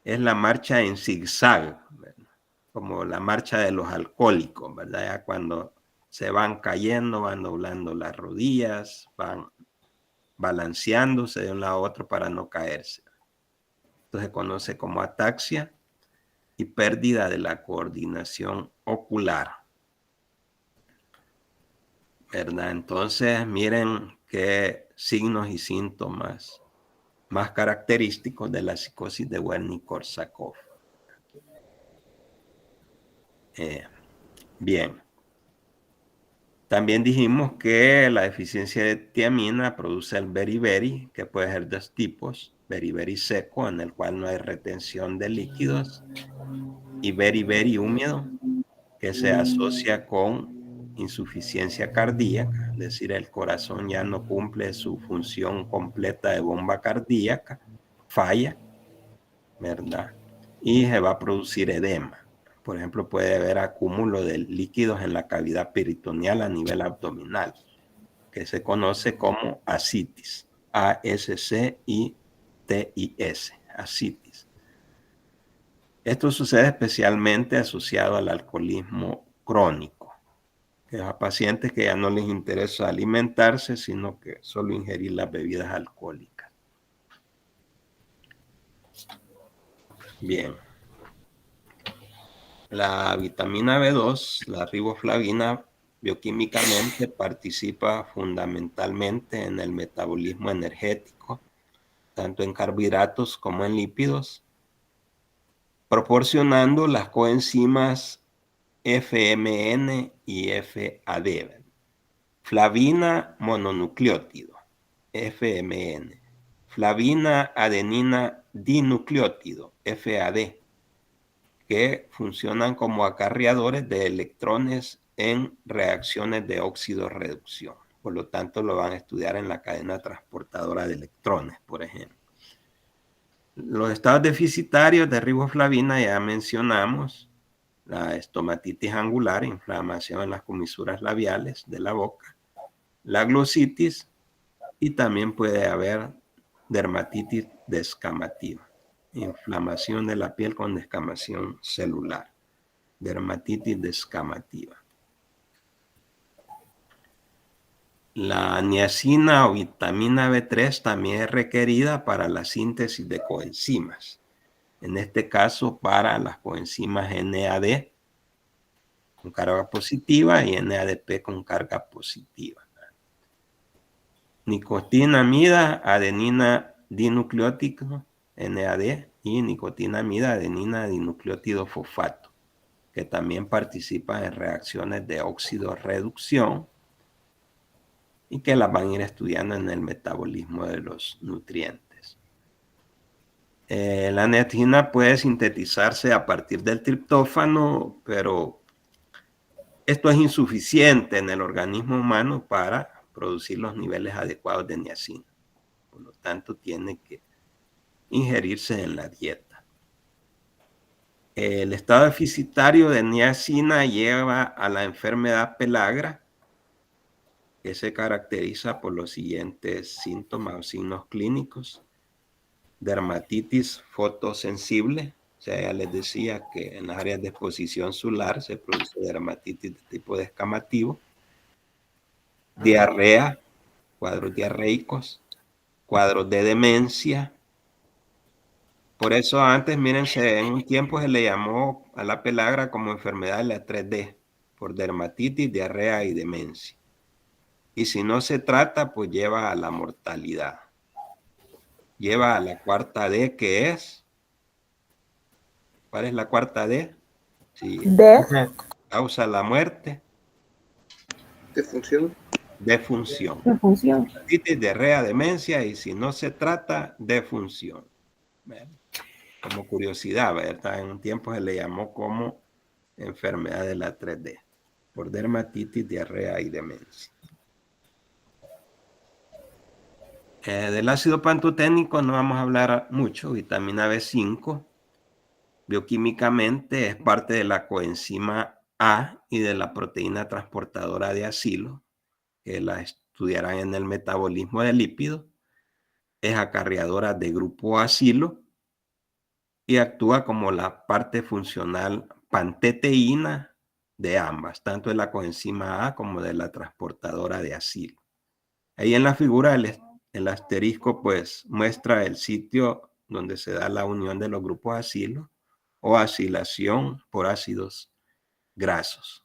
Es la marcha en zigzag, ¿verdad? Como la marcha de los alcohólicos, ¿verdad? Ya cuando se van cayendo, van doblando las rodillas, van balanceándose de un lado a otro para no caerse. Esto se conoce como ataxia y pérdida de la coordinación ocular, ¿verdad? Entonces, miren qué signos y síntomas más característicos de la psicosis de Wernicke-Korsakoff. Bien. También dijimos que la deficiencia de tiamina produce el beriberi, que puede ser de dos tipos: beriberi seco, en el cual no hay retención de líquidos, y beriberi húmedo, que se asocia con insuficiencia cardíaca, es decir, el corazón ya no cumple su función completa de bomba cardíaca, falla, ¿verdad? Y se va a producir edema. Por ejemplo, puede haber acúmulo de líquidos en la cavidad peritoneal a nivel abdominal, que se conoce como ascitis, A-S-C-I-T-I-S, ascitis. Esto sucede especialmente asociado al alcoholismo crónico, que es a pacientes que ya no les interesa alimentarse, sino que solo ingerir las bebidas alcohólicas. Bien. La vitamina B2, la riboflavina, bioquímicamente participa fundamentalmente en el metabolismo energético, tanto en carbohidratos como en lípidos, proporcionando las coenzimas FMN y FAD. Flavina mononucleótido, FMN. Flavina adenina dinucleótido, FAD, que funcionan como acarreadores de electrones en reacciones de óxido-reducción. Por lo tanto, lo van a estudiar en la cadena transportadora de electrones, por ejemplo. Los estados deficitarios de riboflavina ya mencionamos: la estomatitis angular, inflamación en las comisuras labiales de la boca, la glositis, y también puede haber dermatitis descamativa, inflamación de la piel con descamación celular, dermatitis descamativa. La niacina o vitamina B3 también es requerida para la síntesis de coenzimas. En este caso, para las coenzimas NAD con carga positiva y NADP con carga positiva. Nicotinamida, adenina dinucleótido, NAD, y nicotinamida, adenina dinucleótido fosfato, que también participan en reacciones de óxido-reducción y que las van a ir estudiando en el metabolismo de los nutrientes. La niacina puede sintetizarse a partir del triptófano, pero esto es insuficiente en el organismo humano para producir los niveles adecuados de niacina. Por lo tanto, tiene que ingerirse en la dieta. El estado deficitario de niacina lleva a la enfermedad pelagra, que se caracteriza por los siguientes síntomas o signos clínicos: dermatitis fotosensible, o sea, ya les decía que en las áreas de exposición solar se produce dermatitis de tipo descamativo, diarrea, cuadros diarreicos, cuadros de demencia. Por eso antes, mírense, en un tiempo se le llamó a la pelagra como enfermedad de la 3D, por dermatitis, diarrea y demencia. Y si no se trata, pues lleva a la mortalidad. Lleva a la cuarta D, que es... ¿Cuál es la cuarta D? Sí, causa la muerte. ¿Defunción? Defunción. Defunción. Dermatitis, diarrea, demencia, y si no se trata, defunción. Como curiosidad, ¿verdad? En un tiempo se le llamó como enfermedad de la 3D, por dermatitis, diarrea y demencia. Del ácido pantoténico no vamos a hablar mucho. Vitamina B5, bioquímicamente es parte de la coenzima A y de la proteína transportadora de acilo, que la estudiarán en el metabolismo de lípidos. Es acarreadora de grupo acilo y actúa como la parte funcional panteteína de ambas, tanto de la coenzima A como de la transportadora de acilo. Ahí en la figura el asterisco pues muestra el sitio donde se da la unión de los grupos acilo o acilación por ácidos grasos,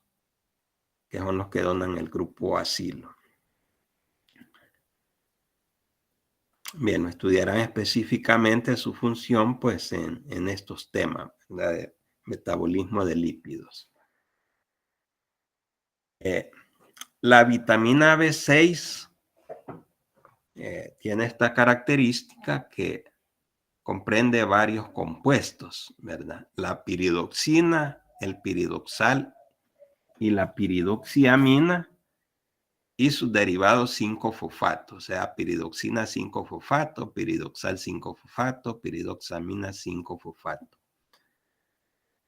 que son los que donan el grupo acilo. Bien, estudiarán específicamente su función pues en estos temas, ¿verdad? De metabolismo de lípidos. La vitamina B6 tiene esta característica que comprende varios compuestos, ¿verdad? La piridoxina, el piridoxal y la piridoxiamina y sus derivados 5-fosfato, o sea, piridoxina 5-fosfato, piridoxal 5-fosfato, piridoxamina 5-fosfato.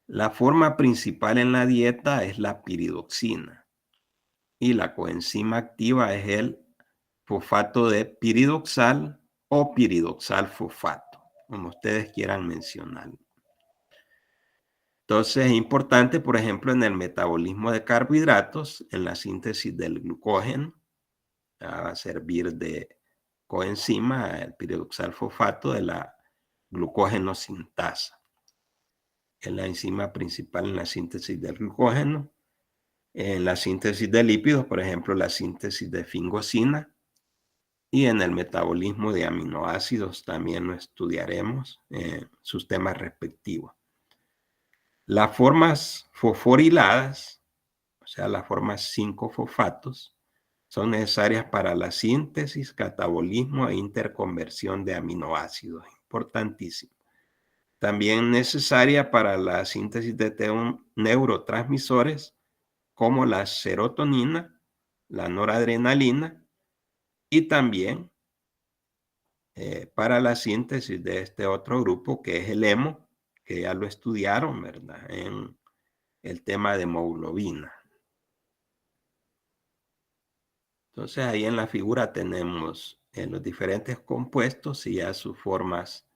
La forma principal en la dieta es la piridoxina y la coenzima activa es el fosfato de piridoxal o piridoxal fosfato, como ustedes quieran mencionarlo. Entonces es importante, por ejemplo, en el metabolismo de carbohidratos, en la síntesis del glucógeno, va a servir de coenzima el piridoxal fosfato de la glucógeno sintasa. Es la enzima principal en la síntesis del glucógeno. En la síntesis de lípidos, por ejemplo, la síntesis de fingosina. Y en el metabolismo de aminoácidos también lo estudiaremos en sus temas respectivos. Las formas fosforiladas, o sea, las formas 5-fosfatos, son necesarias para la síntesis, catabolismo e interconversión de aminoácidos. Importantísimo. También necesaria para la síntesis de neurotransmisores como la serotonina, la noradrenalina y también para la síntesis de este otro grupo que es el hemo, que ya lo estudiaron, ¿verdad? En el tema de hemoglobina. Entonces ahí en la figura tenemos los diferentes compuestos y ya sus formas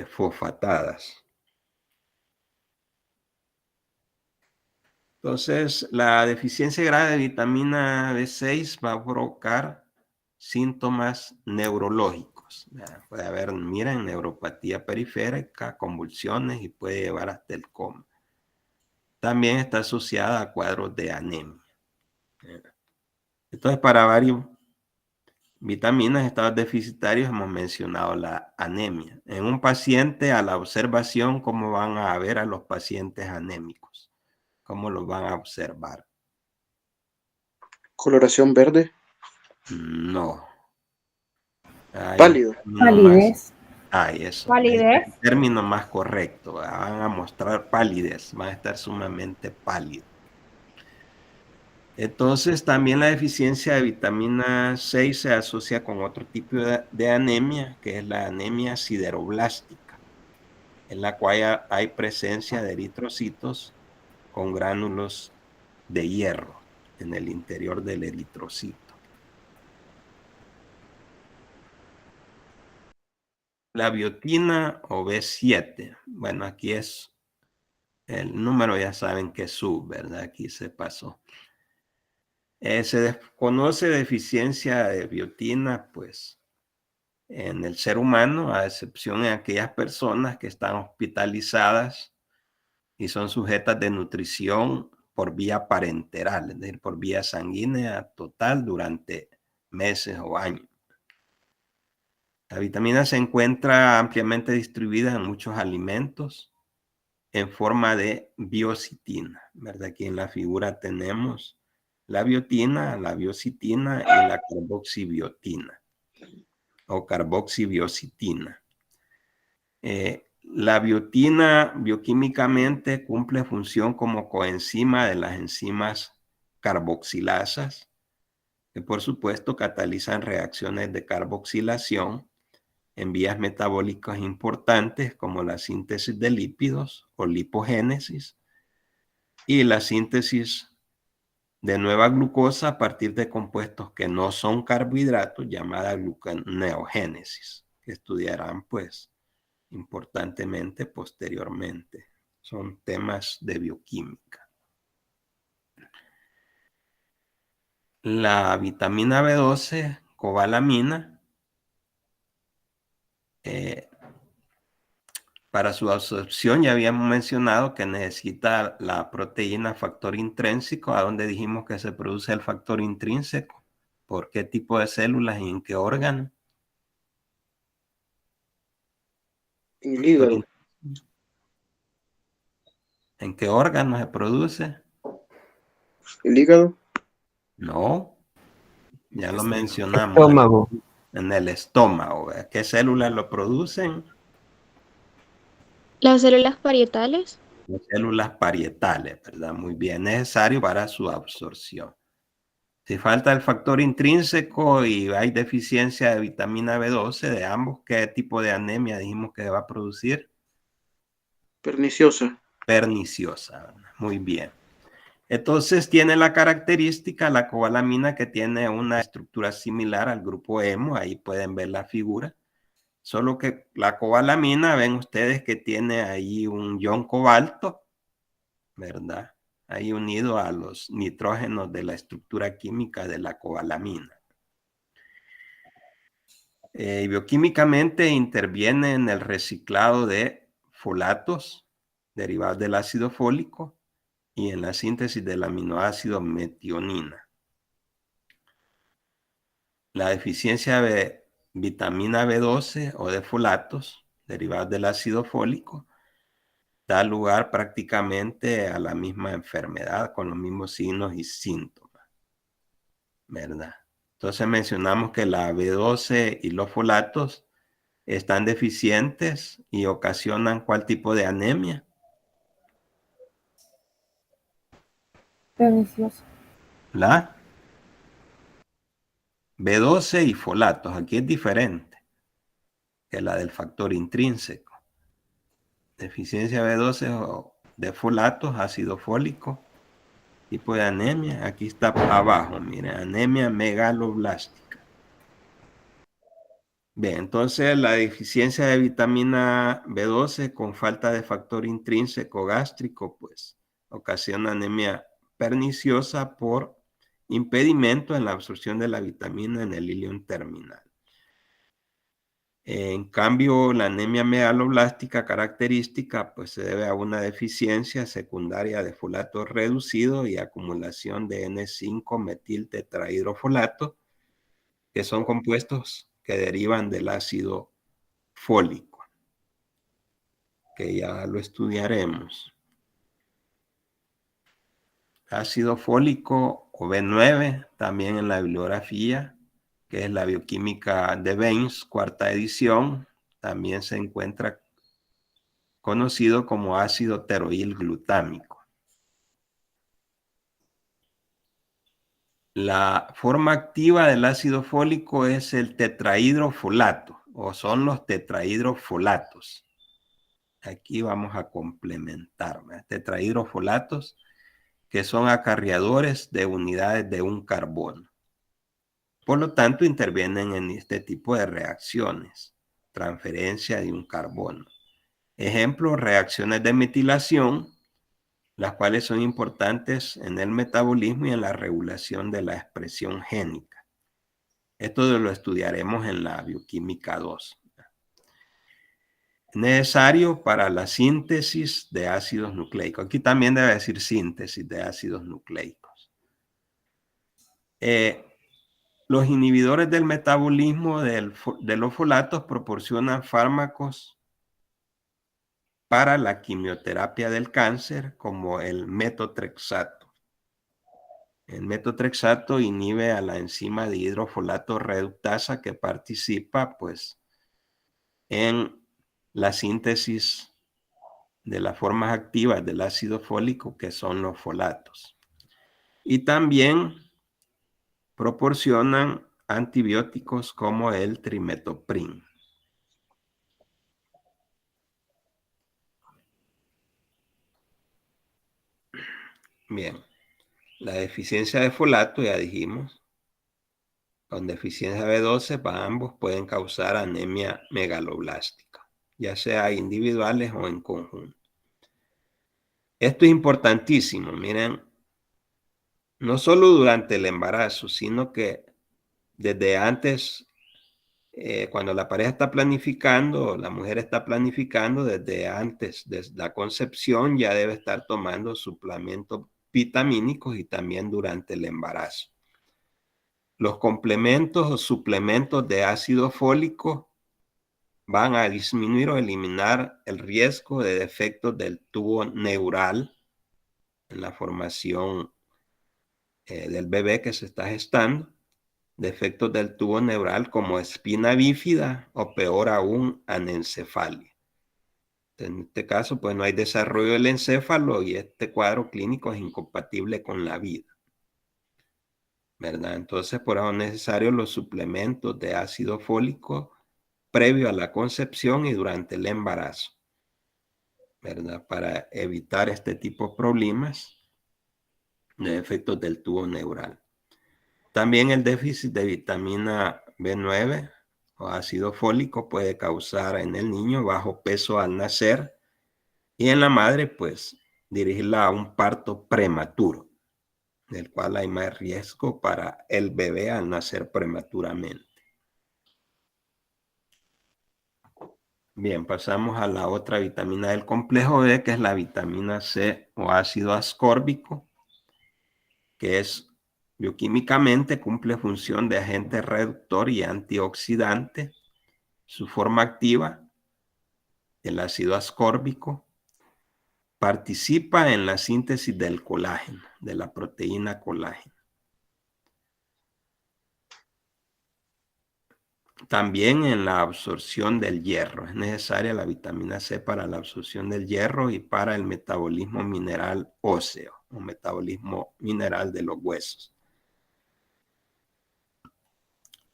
fosfatadas. Entonces la deficiencia grave de vitamina B6 va a provocar síntomas neurológicos. Puede haber, miren, neuropatía periférica, convulsiones y puede llevar hasta el coma. También está asociada a cuadros de anemia. Entonces, para varios vitaminas en estados deficitarios hemos mencionado la anemia. En un paciente, a la observación, ¿cómo van a ver a los pacientes anémicos? ¿Cómo los van a observar? Coloración verde. No. Pálido. Palidez. Eso. Palidez. Es el término más correcto. Van a mostrar palidez. Van a estar sumamente pálidos. Entonces, también la deficiencia de vitamina 6 se asocia con otro tipo de anemia, que es la anemia sideroblástica, en la cual hay presencia de eritrocitos con gránulos de hierro en el interior del eritrocito. La biotina o B7, bueno, aquí es el número, ya saben que es sub, ¿verdad? Aquí se pasó. Se desconoce deficiencia de biotina, pues, en el ser humano, a excepción de aquellas personas que están hospitalizadas y son sujetas de nutrición por vía parenteral, es decir, por vía sanguínea total durante meses o años. La vitamina se encuentra ampliamente distribuida en muchos alimentos en forma de biocitina, ¿verdad? Aquí en la figura tenemos la biotina, la biocitina y la carboxibiotina o carboxibiocitina. La biotina bioquímicamente cumple función como coenzima de las enzimas carboxilasas, que por supuesto catalizan reacciones de carboxilación en vías metabólicas importantes como la síntesis de lípidos o lipogénesis y la síntesis de nueva glucosa a partir de compuestos que no son carbohidratos, llamada gluconeogénesis, que estudiarán pues importantemente posteriormente. Son temas de bioquímica. La vitamina B12, cobalamina, para su absorción ya habíamos mencionado que necesita la proteína factor intrínseco, a donde dijimos que se produce el factor intrínseco, por qué tipo de células y en qué órgano. En el hígado. ¿En qué órgano se produce? El hígado. No, ya lo mencionamos. Estómago. En el estómago. ¿Verdad? ¿Qué células lo producen? Las células parietales. Las células parietales, ¿verdad? Muy bien, necesario para su absorción. Si falta el factor intrínseco y hay deficiencia de vitamina B12 de ambos, ¿qué tipo de anemia dijimos que va a producir? Perniciosa. Perniciosa, ¿verdad? Muy bien. Entonces tiene la característica, la cobalamina, que tiene una estructura similar al grupo hemo, ahí pueden ver la figura, solo que la cobalamina, ven ustedes que tiene ahí un ion cobalto, ¿verdad? Ahí unido a los nitrógenos de la estructura química de la cobalamina. Bioquímicamente interviene en el reciclado de folatos derivados del ácido fólico y en la síntesis del aminoácido metionina. La deficiencia de vitamina B12 o de folatos derivados del ácido fólico da lugar prácticamente a la misma enfermedad con los mismos signos y síntomas, ¿verdad? Entonces mencionamos que la B12 y los folatos están deficientes y ocasionan ¿cuál tipo de anemia? Pernicioso. La B12 y folatos. Aquí es diferente que la del factor intrínseco. Deficiencia B12 o de folatos, ácido fólico, tipo de anemia. Aquí está abajo, miren, anemia megaloblástica. Bien, entonces la deficiencia de vitamina B12 con falta de factor intrínseco gástrico, pues ocasiona anemia perniciosa por impedimento en la absorción de la vitamina en el ilion terminal. En cambio, la anemia megaloblástica característica pues se debe a una deficiencia secundaria de folato reducido y acumulación de N5-metiltetrahidrofolato, que son compuestos que derivan del ácido fólico, que ya lo estudiaremos. Ácido fólico o B9, también en la bibliografía, que es la bioquímica de Baines, cuarta edición, también se encuentra conocido como ácido teroil glutámico. La forma activa del ácido fólico es el tetrahidrofolato, o son los tetrahidrofolatos. Aquí vamos a complementar, ¿verdad? Tetrahidrofolatos que son acarreadores de unidades de un carbono. Por lo tanto, intervienen en este tipo de reacciones, transferencia de un carbono. Ejemplo, reacciones de metilación, las cuales son importantes en el metabolismo y en la regulación de la expresión génica. Esto lo estudiaremos en la bioquímica 2. Necesario para la síntesis de ácidos nucleicos. Aquí también debe decir síntesis de ácidos nucleicos. Los inhibidores del metabolismo de los folatos proporcionan fármacos para la quimioterapia del cáncer, como el metotrexato. El metotrexato inhibe a la enzima de hidrofolato reductasa que participa, pues, en la síntesis de las formas activas del ácido fólico, que son los folatos. Y también proporcionan antibióticos como el trimetoprim. Bien, la deficiencia de folato, ya dijimos, con deficiencia de B12, para ambos pueden causar anemia megaloblástica, ya sea individuales o en conjunto. Esto es importantísimo, miren, no solo durante el embarazo, sino que desde antes, cuando la pareja está planificando, la mujer está planificando, desde antes de la concepción ya debe estar tomando suplementos vitamínicos y también durante el embarazo. Los complementos o suplementos de ácido fólico van a disminuir o eliminar el riesgo de defectos del tubo neural en la formación del bebé que se está gestando, defectos del tubo neural como espina bífida o peor aún, anencefalia. En este caso, pues no hay desarrollo del encéfalo y este cuadro clínico es incompatible con la vida, ¿verdad? Entonces, por eso es necesario los suplementos de ácido fólico previo a la concepción y durante el embarazo, ¿verdad? Para evitar este tipo de problemas de efectos del tubo neural. También el déficit de vitamina B9 o ácido fólico puede causar en el niño bajo peso al nacer y en la madre, pues, dirigirla a un parto prematuro, del cual hay más riesgo para el bebé al nacer prematuramente. Bien, pasamos a la otra vitamina del complejo B, que es la vitamina C o ácido ascórbico, que es bioquímicamente cumple función de agente reductor y antioxidante. Su forma activa, el ácido ascórbico, participa en la síntesis del colágeno, de la proteína colágeno. También en la absorción del hierro. Es necesaria la vitamina C para la absorción del hierro y para el metabolismo mineral óseo, o metabolismo mineral de los huesos.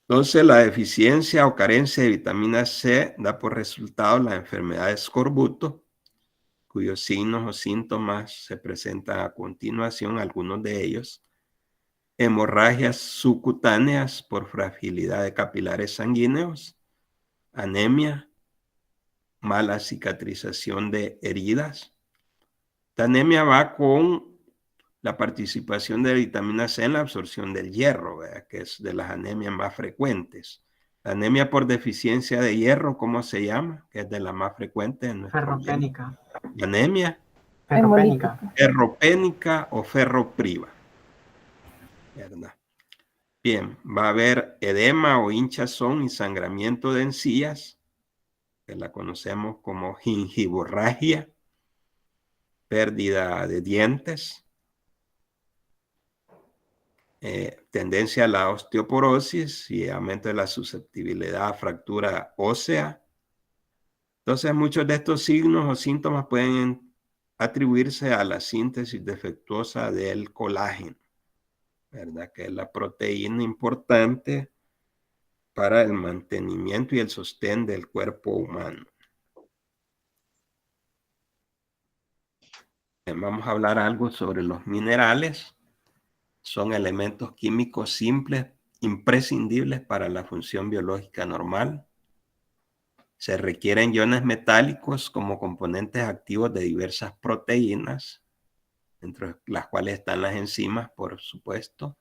Entonces, la deficiencia o carencia de vitamina C da por resultado la enfermedad de escorbuto, cuyos signos o síntomas se presentan a continuación, algunos de ellos: hemorragias subcutáneas por fragilidad de capilares sanguíneos, anemia, mala cicatrización de heridas. La anemia va con la participación de vitamina C en la absorción del hierro, ¿verdad? Que es de las anemias más frecuentes. La anemia por deficiencia de hierro, ¿cómo se llama? Que es de las más frecuentes en nuestro Ferropénica. anemia. Ferropénica. Ferropénica o ferropriva, ¿verdad? Bien, va a haber edema o hinchazón y sangramiento de encías, que la conocemos como gingivorragia, pérdida de dientes, tendencia a la osteoporosis y aumento de la susceptibilidad a fractura ósea. Entonces, muchos de estos signos o síntomas pueden atribuirse a la síntesis defectuosa del colágeno, ¿verdad? Que es la proteína importante para el mantenimiento y el sostén del cuerpo humano. Bien, vamos a hablar algo sobre los minerales. Son elementos químicos simples, imprescindibles para la función biológica normal. Se requieren iones metálicos como componentes activos de diversas proteínas, entre las cuales están las enzimas, por supuesto,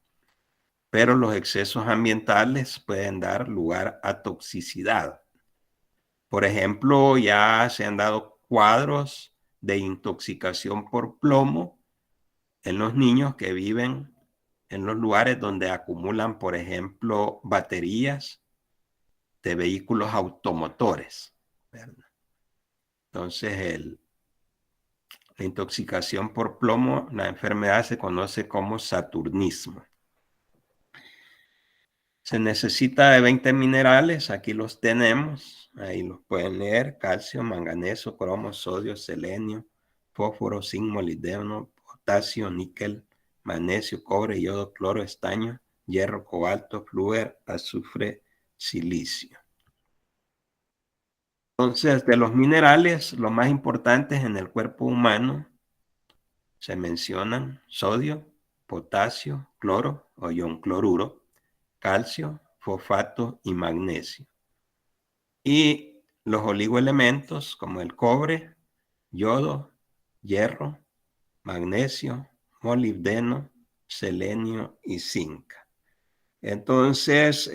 pero los excesos ambientales pueden dar lugar a toxicidad. Por ejemplo, ya se han dado cuadros de intoxicación por plomo en los niños que viven en los lugares donde acumulan, por ejemplo, baterías de vehículos automotores, ¿verdad? Entonces, la intoxicación por plomo, la enfermedad se conoce como saturnismo. Se necesita de 20 minerales, aquí los tenemos, ahí los pueden leer: calcio, manganeso, cromo, sodio, selenio, fósforo, zinc, molibdeno, potasio, níquel, magnesio, cobre, yodo, cloro, estaño, hierro, cobalto, flúor, azufre, silicio. Entonces, de los minerales, los más importantes en el cuerpo humano se mencionan sodio, potasio, cloro o ion cloruro, calcio, fosfato y magnesio. Y los oligoelementos como el cobre, yodo, hierro, magnesio, molibdeno, selenio y zinc. Entonces,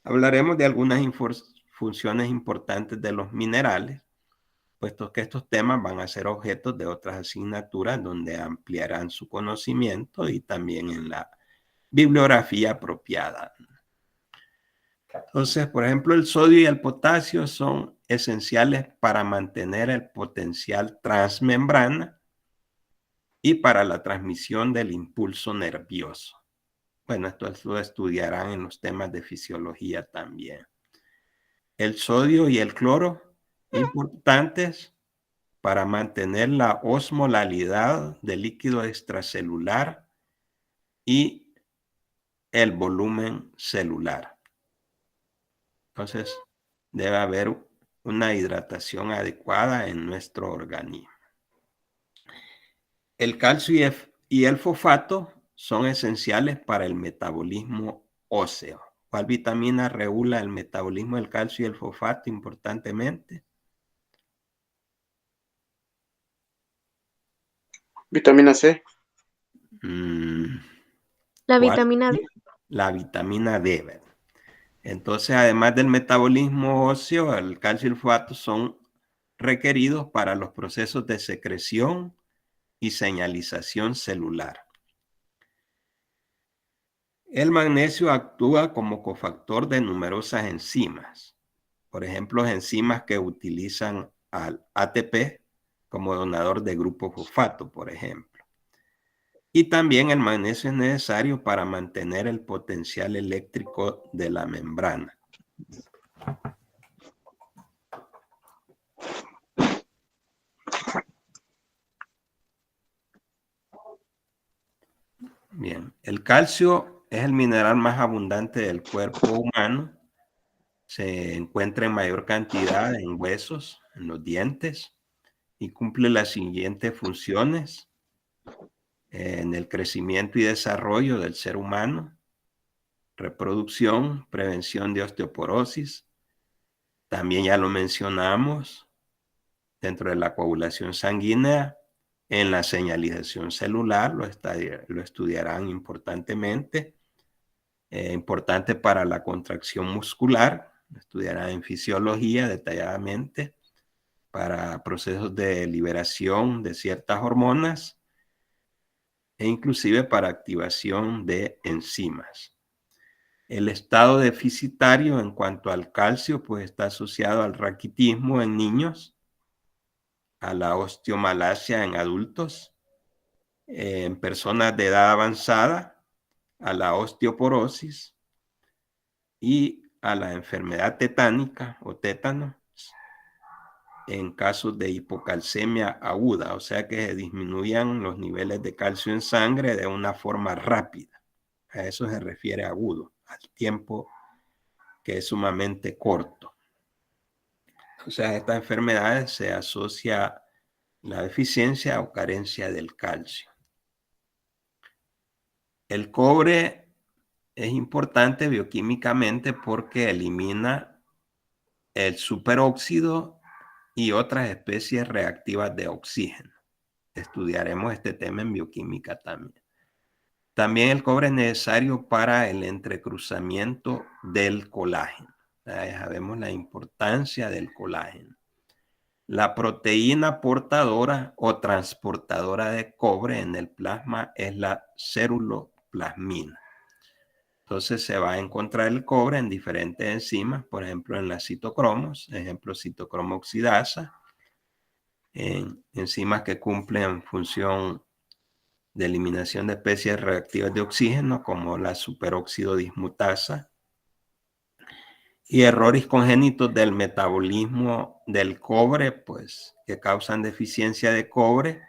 hablaremos de algunas funciones importantes de los minerales, puesto que estos temas van a ser objetos de otras asignaturas donde ampliarán su conocimiento y también en la bibliografía apropiada. Entonces, por ejemplo, el sodio y el potasio son esenciales para mantener el potencial transmembrana y para la transmisión del impulso nervioso. Bueno, esto lo estudiarán en los temas de fisiología también. El sodio y el cloro, importantes para mantener la osmolalidad del líquido extracelular y el volumen celular. Entonces, debe haber una hidratación adecuada en nuestro organismo. El calcio y el fosfato son esenciales para el metabolismo óseo. ¿Cuál vitamina regula el metabolismo del calcio y el fosfato importantemente? Vitamina C. La ¿Cuál? vitamina D. La vitamina D, ¿verdad? Entonces, además del metabolismo óseo, el calcio y el fosfato son requeridos para los procesos de secreción y señalización celular. El magnesio actúa como cofactor de numerosas enzimas. Por ejemplo, enzimas que utilizan al ATP como donador de grupo fosfato, por ejemplo. Y también el magnesio es necesario para mantener el potencial eléctrico de la membrana. Bien, el calcio es el mineral más abundante del cuerpo humano. Se encuentra en mayor cantidad en huesos, en los dientes, y cumple las siguientes funciones en el crecimiento y desarrollo del ser humano: reproducción, prevención de osteoporosis. También ya lo mencionamos dentro de la coagulación sanguínea, en la señalización celular, lo estudiarán importantemente. Importante para la contracción muscular, lo estudiarán en fisiología detalladamente, para procesos de liberación de ciertas hormonas e inclusive para activación de enzimas. El estado deficitario en cuanto al calcio pues está asociado al raquitismo en niños, a la osteomalacia en adultos, en personas de edad avanzada, a la osteoporosis y a la enfermedad tetánica o tétano en casos de hipocalcemia aguda, o sea que se disminuyan los niveles de calcio en sangre de una forma rápida. A eso se refiere agudo, al tiempo que es sumamente corto. O sea, a estas enfermedades se asocia la deficiencia o carencia del calcio. El cobre es importante bioquímicamente porque elimina el superóxido y otras especies reactivas de oxígeno. Estudiaremos este tema en bioquímica también. También el cobre es necesario para el entrecruzamiento del colágeno. Ya sabemos la importancia del colágeno. La proteína portadora o transportadora de cobre en el plasma es la ceruloplasmina. Entonces se va a encontrar el cobre en diferentes enzimas, por ejemplo en las citocromos, ejemplo citocromo oxidasa, en enzimas que cumplen función de eliminación de especies reactivas de oxígeno como la superóxido dismutasa, y errores congénitos del metabolismo del cobre, pues que causan deficiencia de cobre,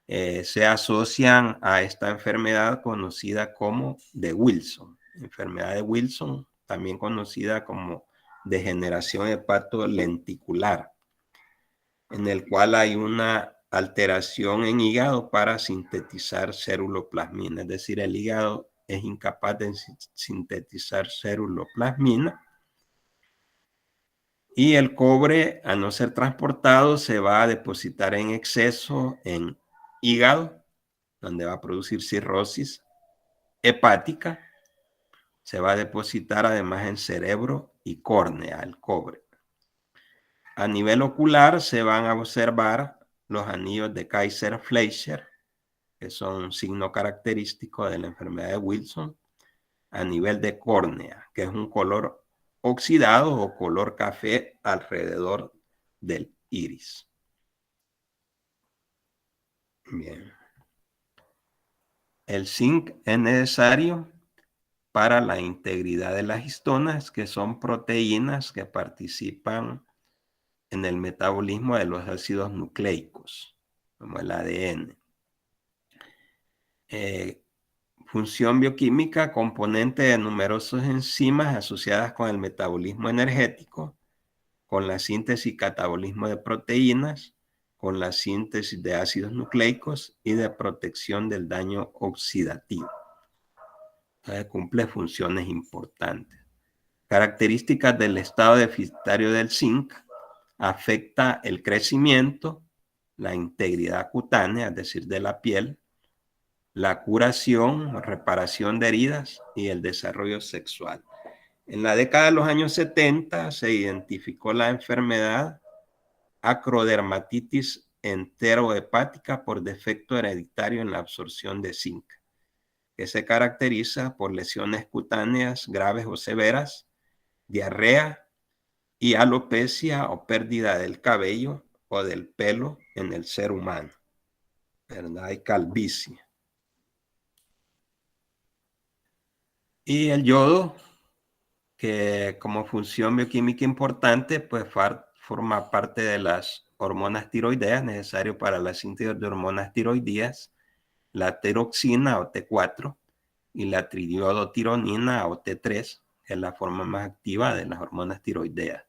se asocian a esta enfermedad conocida como de Wilson. Enfermedad de Wilson, también conocida como degeneración hepatolenticular, en el cual hay una alteración en hígado para sintetizar ceruloplasmina, es decir, el hígado es incapaz de sintetizar ceruloplasmina y el cobre, al no ser transportado, se va a depositar en exceso en hígado, donde va a producir cirrosis hepática. Se va a depositar además en cerebro y córnea el cobre. A nivel ocular se van a observar los anillos de Kaiser-Fleischer, que son un signo característico de la enfermedad de Wilson, a nivel de córnea, que es un color oxidado o color café alrededor del iris. Bien. El zinc es necesario para la integridad de las histonas, que son proteínas que participan en el metabolismo de los ácidos nucleicos, como el ADN. Función bioquímica, componente de numerosas enzimas asociadas con el metabolismo energético, con la síntesis y catabolismo de proteínas, con la síntesis de ácidos nucleicos y de protección del daño oxidativo. Entonces, cumple funciones importantes. Características del estado deficitario del zinc: afecta el crecimiento, la integridad cutánea, es decir, de la piel, la curación, reparación de heridas y el desarrollo sexual. En la década de los años 70 se identificó la enfermedad acrodermatitis enterohepática por defecto hereditario en la absorción de zinc, que se caracteriza por lesiones cutáneas graves o severas, diarrea y alopecia o pérdida del cabello o del pelo en el ser humano, ¿verdad? Y calvicie. Y el yodo, que como función bioquímica importante, pues forma parte de las hormonas tiroideas, necesario para la síntesis de hormonas tiroideas, la tiroxina o T4 y la tridiodotironina o T3, que es la forma más activa de las hormonas tiroideas.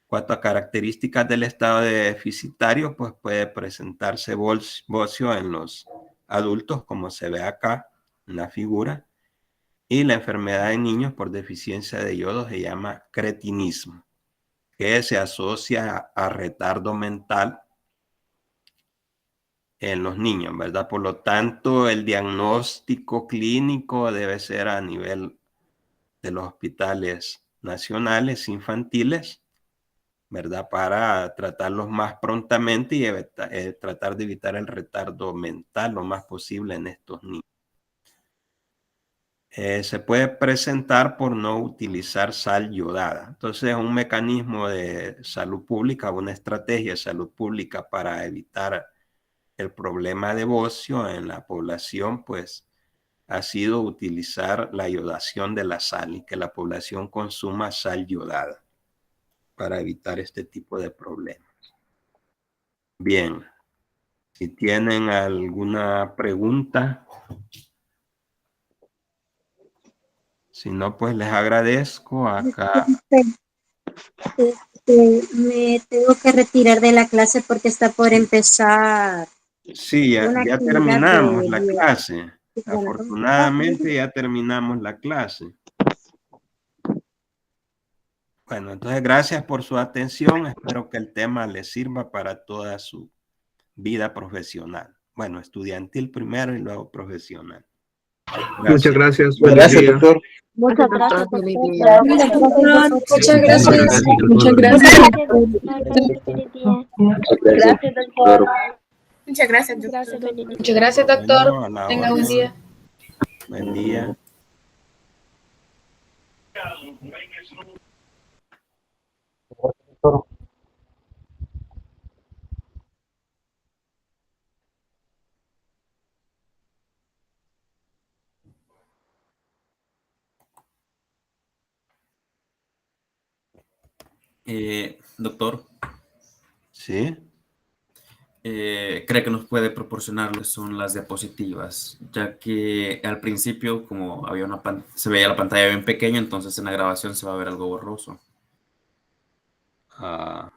Cuanto a características del estado deficitario, pues puede presentarse bocio en los adultos, como se ve acá en la figura, y la enfermedad de niños por deficiencia de yodo se llama cretinismo, que se asocia a retardo mental en los niños, ¿verdad? Por lo tanto, el diagnóstico clínico debe ser a nivel de los hospitales nacionales infantiles, ¿verdad? Para tratarlos más prontamente y tratar de evitar el retardo mental lo más posible en estos niños. Se puede presentar por no utilizar sal yodada. Entonces, un mecanismo de salud pública, una estrategia de salud pública para evitar el problema de bocio en la población, pues, ha sido utilizar la yodación de la sal y que la población consuma sal yodada para evitar este tipo de problemas. Bien, si tienen alguna pregunta, si no, pues les agradezco acá. Me tengo que retirar de la clase porque está por empezar. Sí, ya terminamos la clase. Bueno, Afortunadamente ya terminamos la clase. Bueno, entonces gracias por su atención. Espero que el tema les sirva para toda su vida profesional. Bueno, estudiantil primero y luego profesional. Muchas gracias. Gracias, doctor. Muchas gracias, doctor. Muchas gracias. Muchas gracias. Gracias, doctor. Muchas gracias, doctor. Muchas gracias, doctor. Bueno, a la Tenga buen orden. día. Buen día. Doctor, ¿Sí? ¿cree que nos puede proporcionar lo que son las diapositivas? Ya que al principio, como había se veía la pantalla bien pequeña, entonces en la grabación se va a ver algo borroso.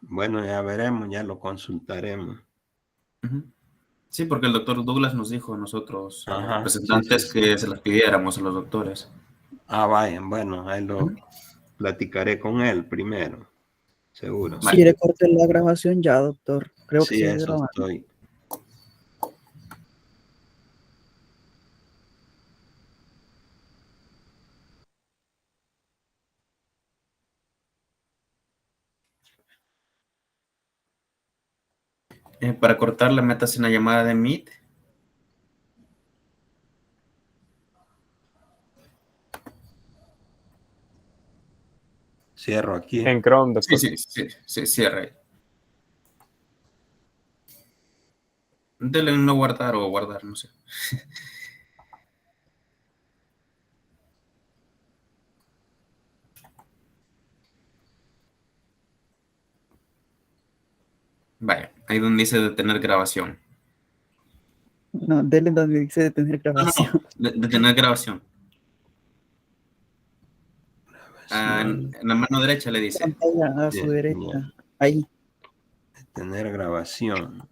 Bueno, ya veremos, ya lo consultaremos. Sí, porque el doctor Douglas nos dijo a nosotros, a los Ajá, representantes, sí. que se las pidiéramos a los doctores. Vayan, bueno, ahí lo platicaré con él primero, seguro. Si quiere cortar la grabación ya, doctor. Creo que Sí, sigue eso grabando. estoy. Para cortarle, metas en la llamada de Meet. Cierro aquí. En Chrome, doctor. Sí, cierre. Denle no guardar o guardar, no sé. Vaya, ahí donde dice detener grabación. No, dele donde dice detener grabación. Detener grabación. En la mano derecha le dice. Pantalla a su Bien, derecha. bien. Ahí. Tener grabación.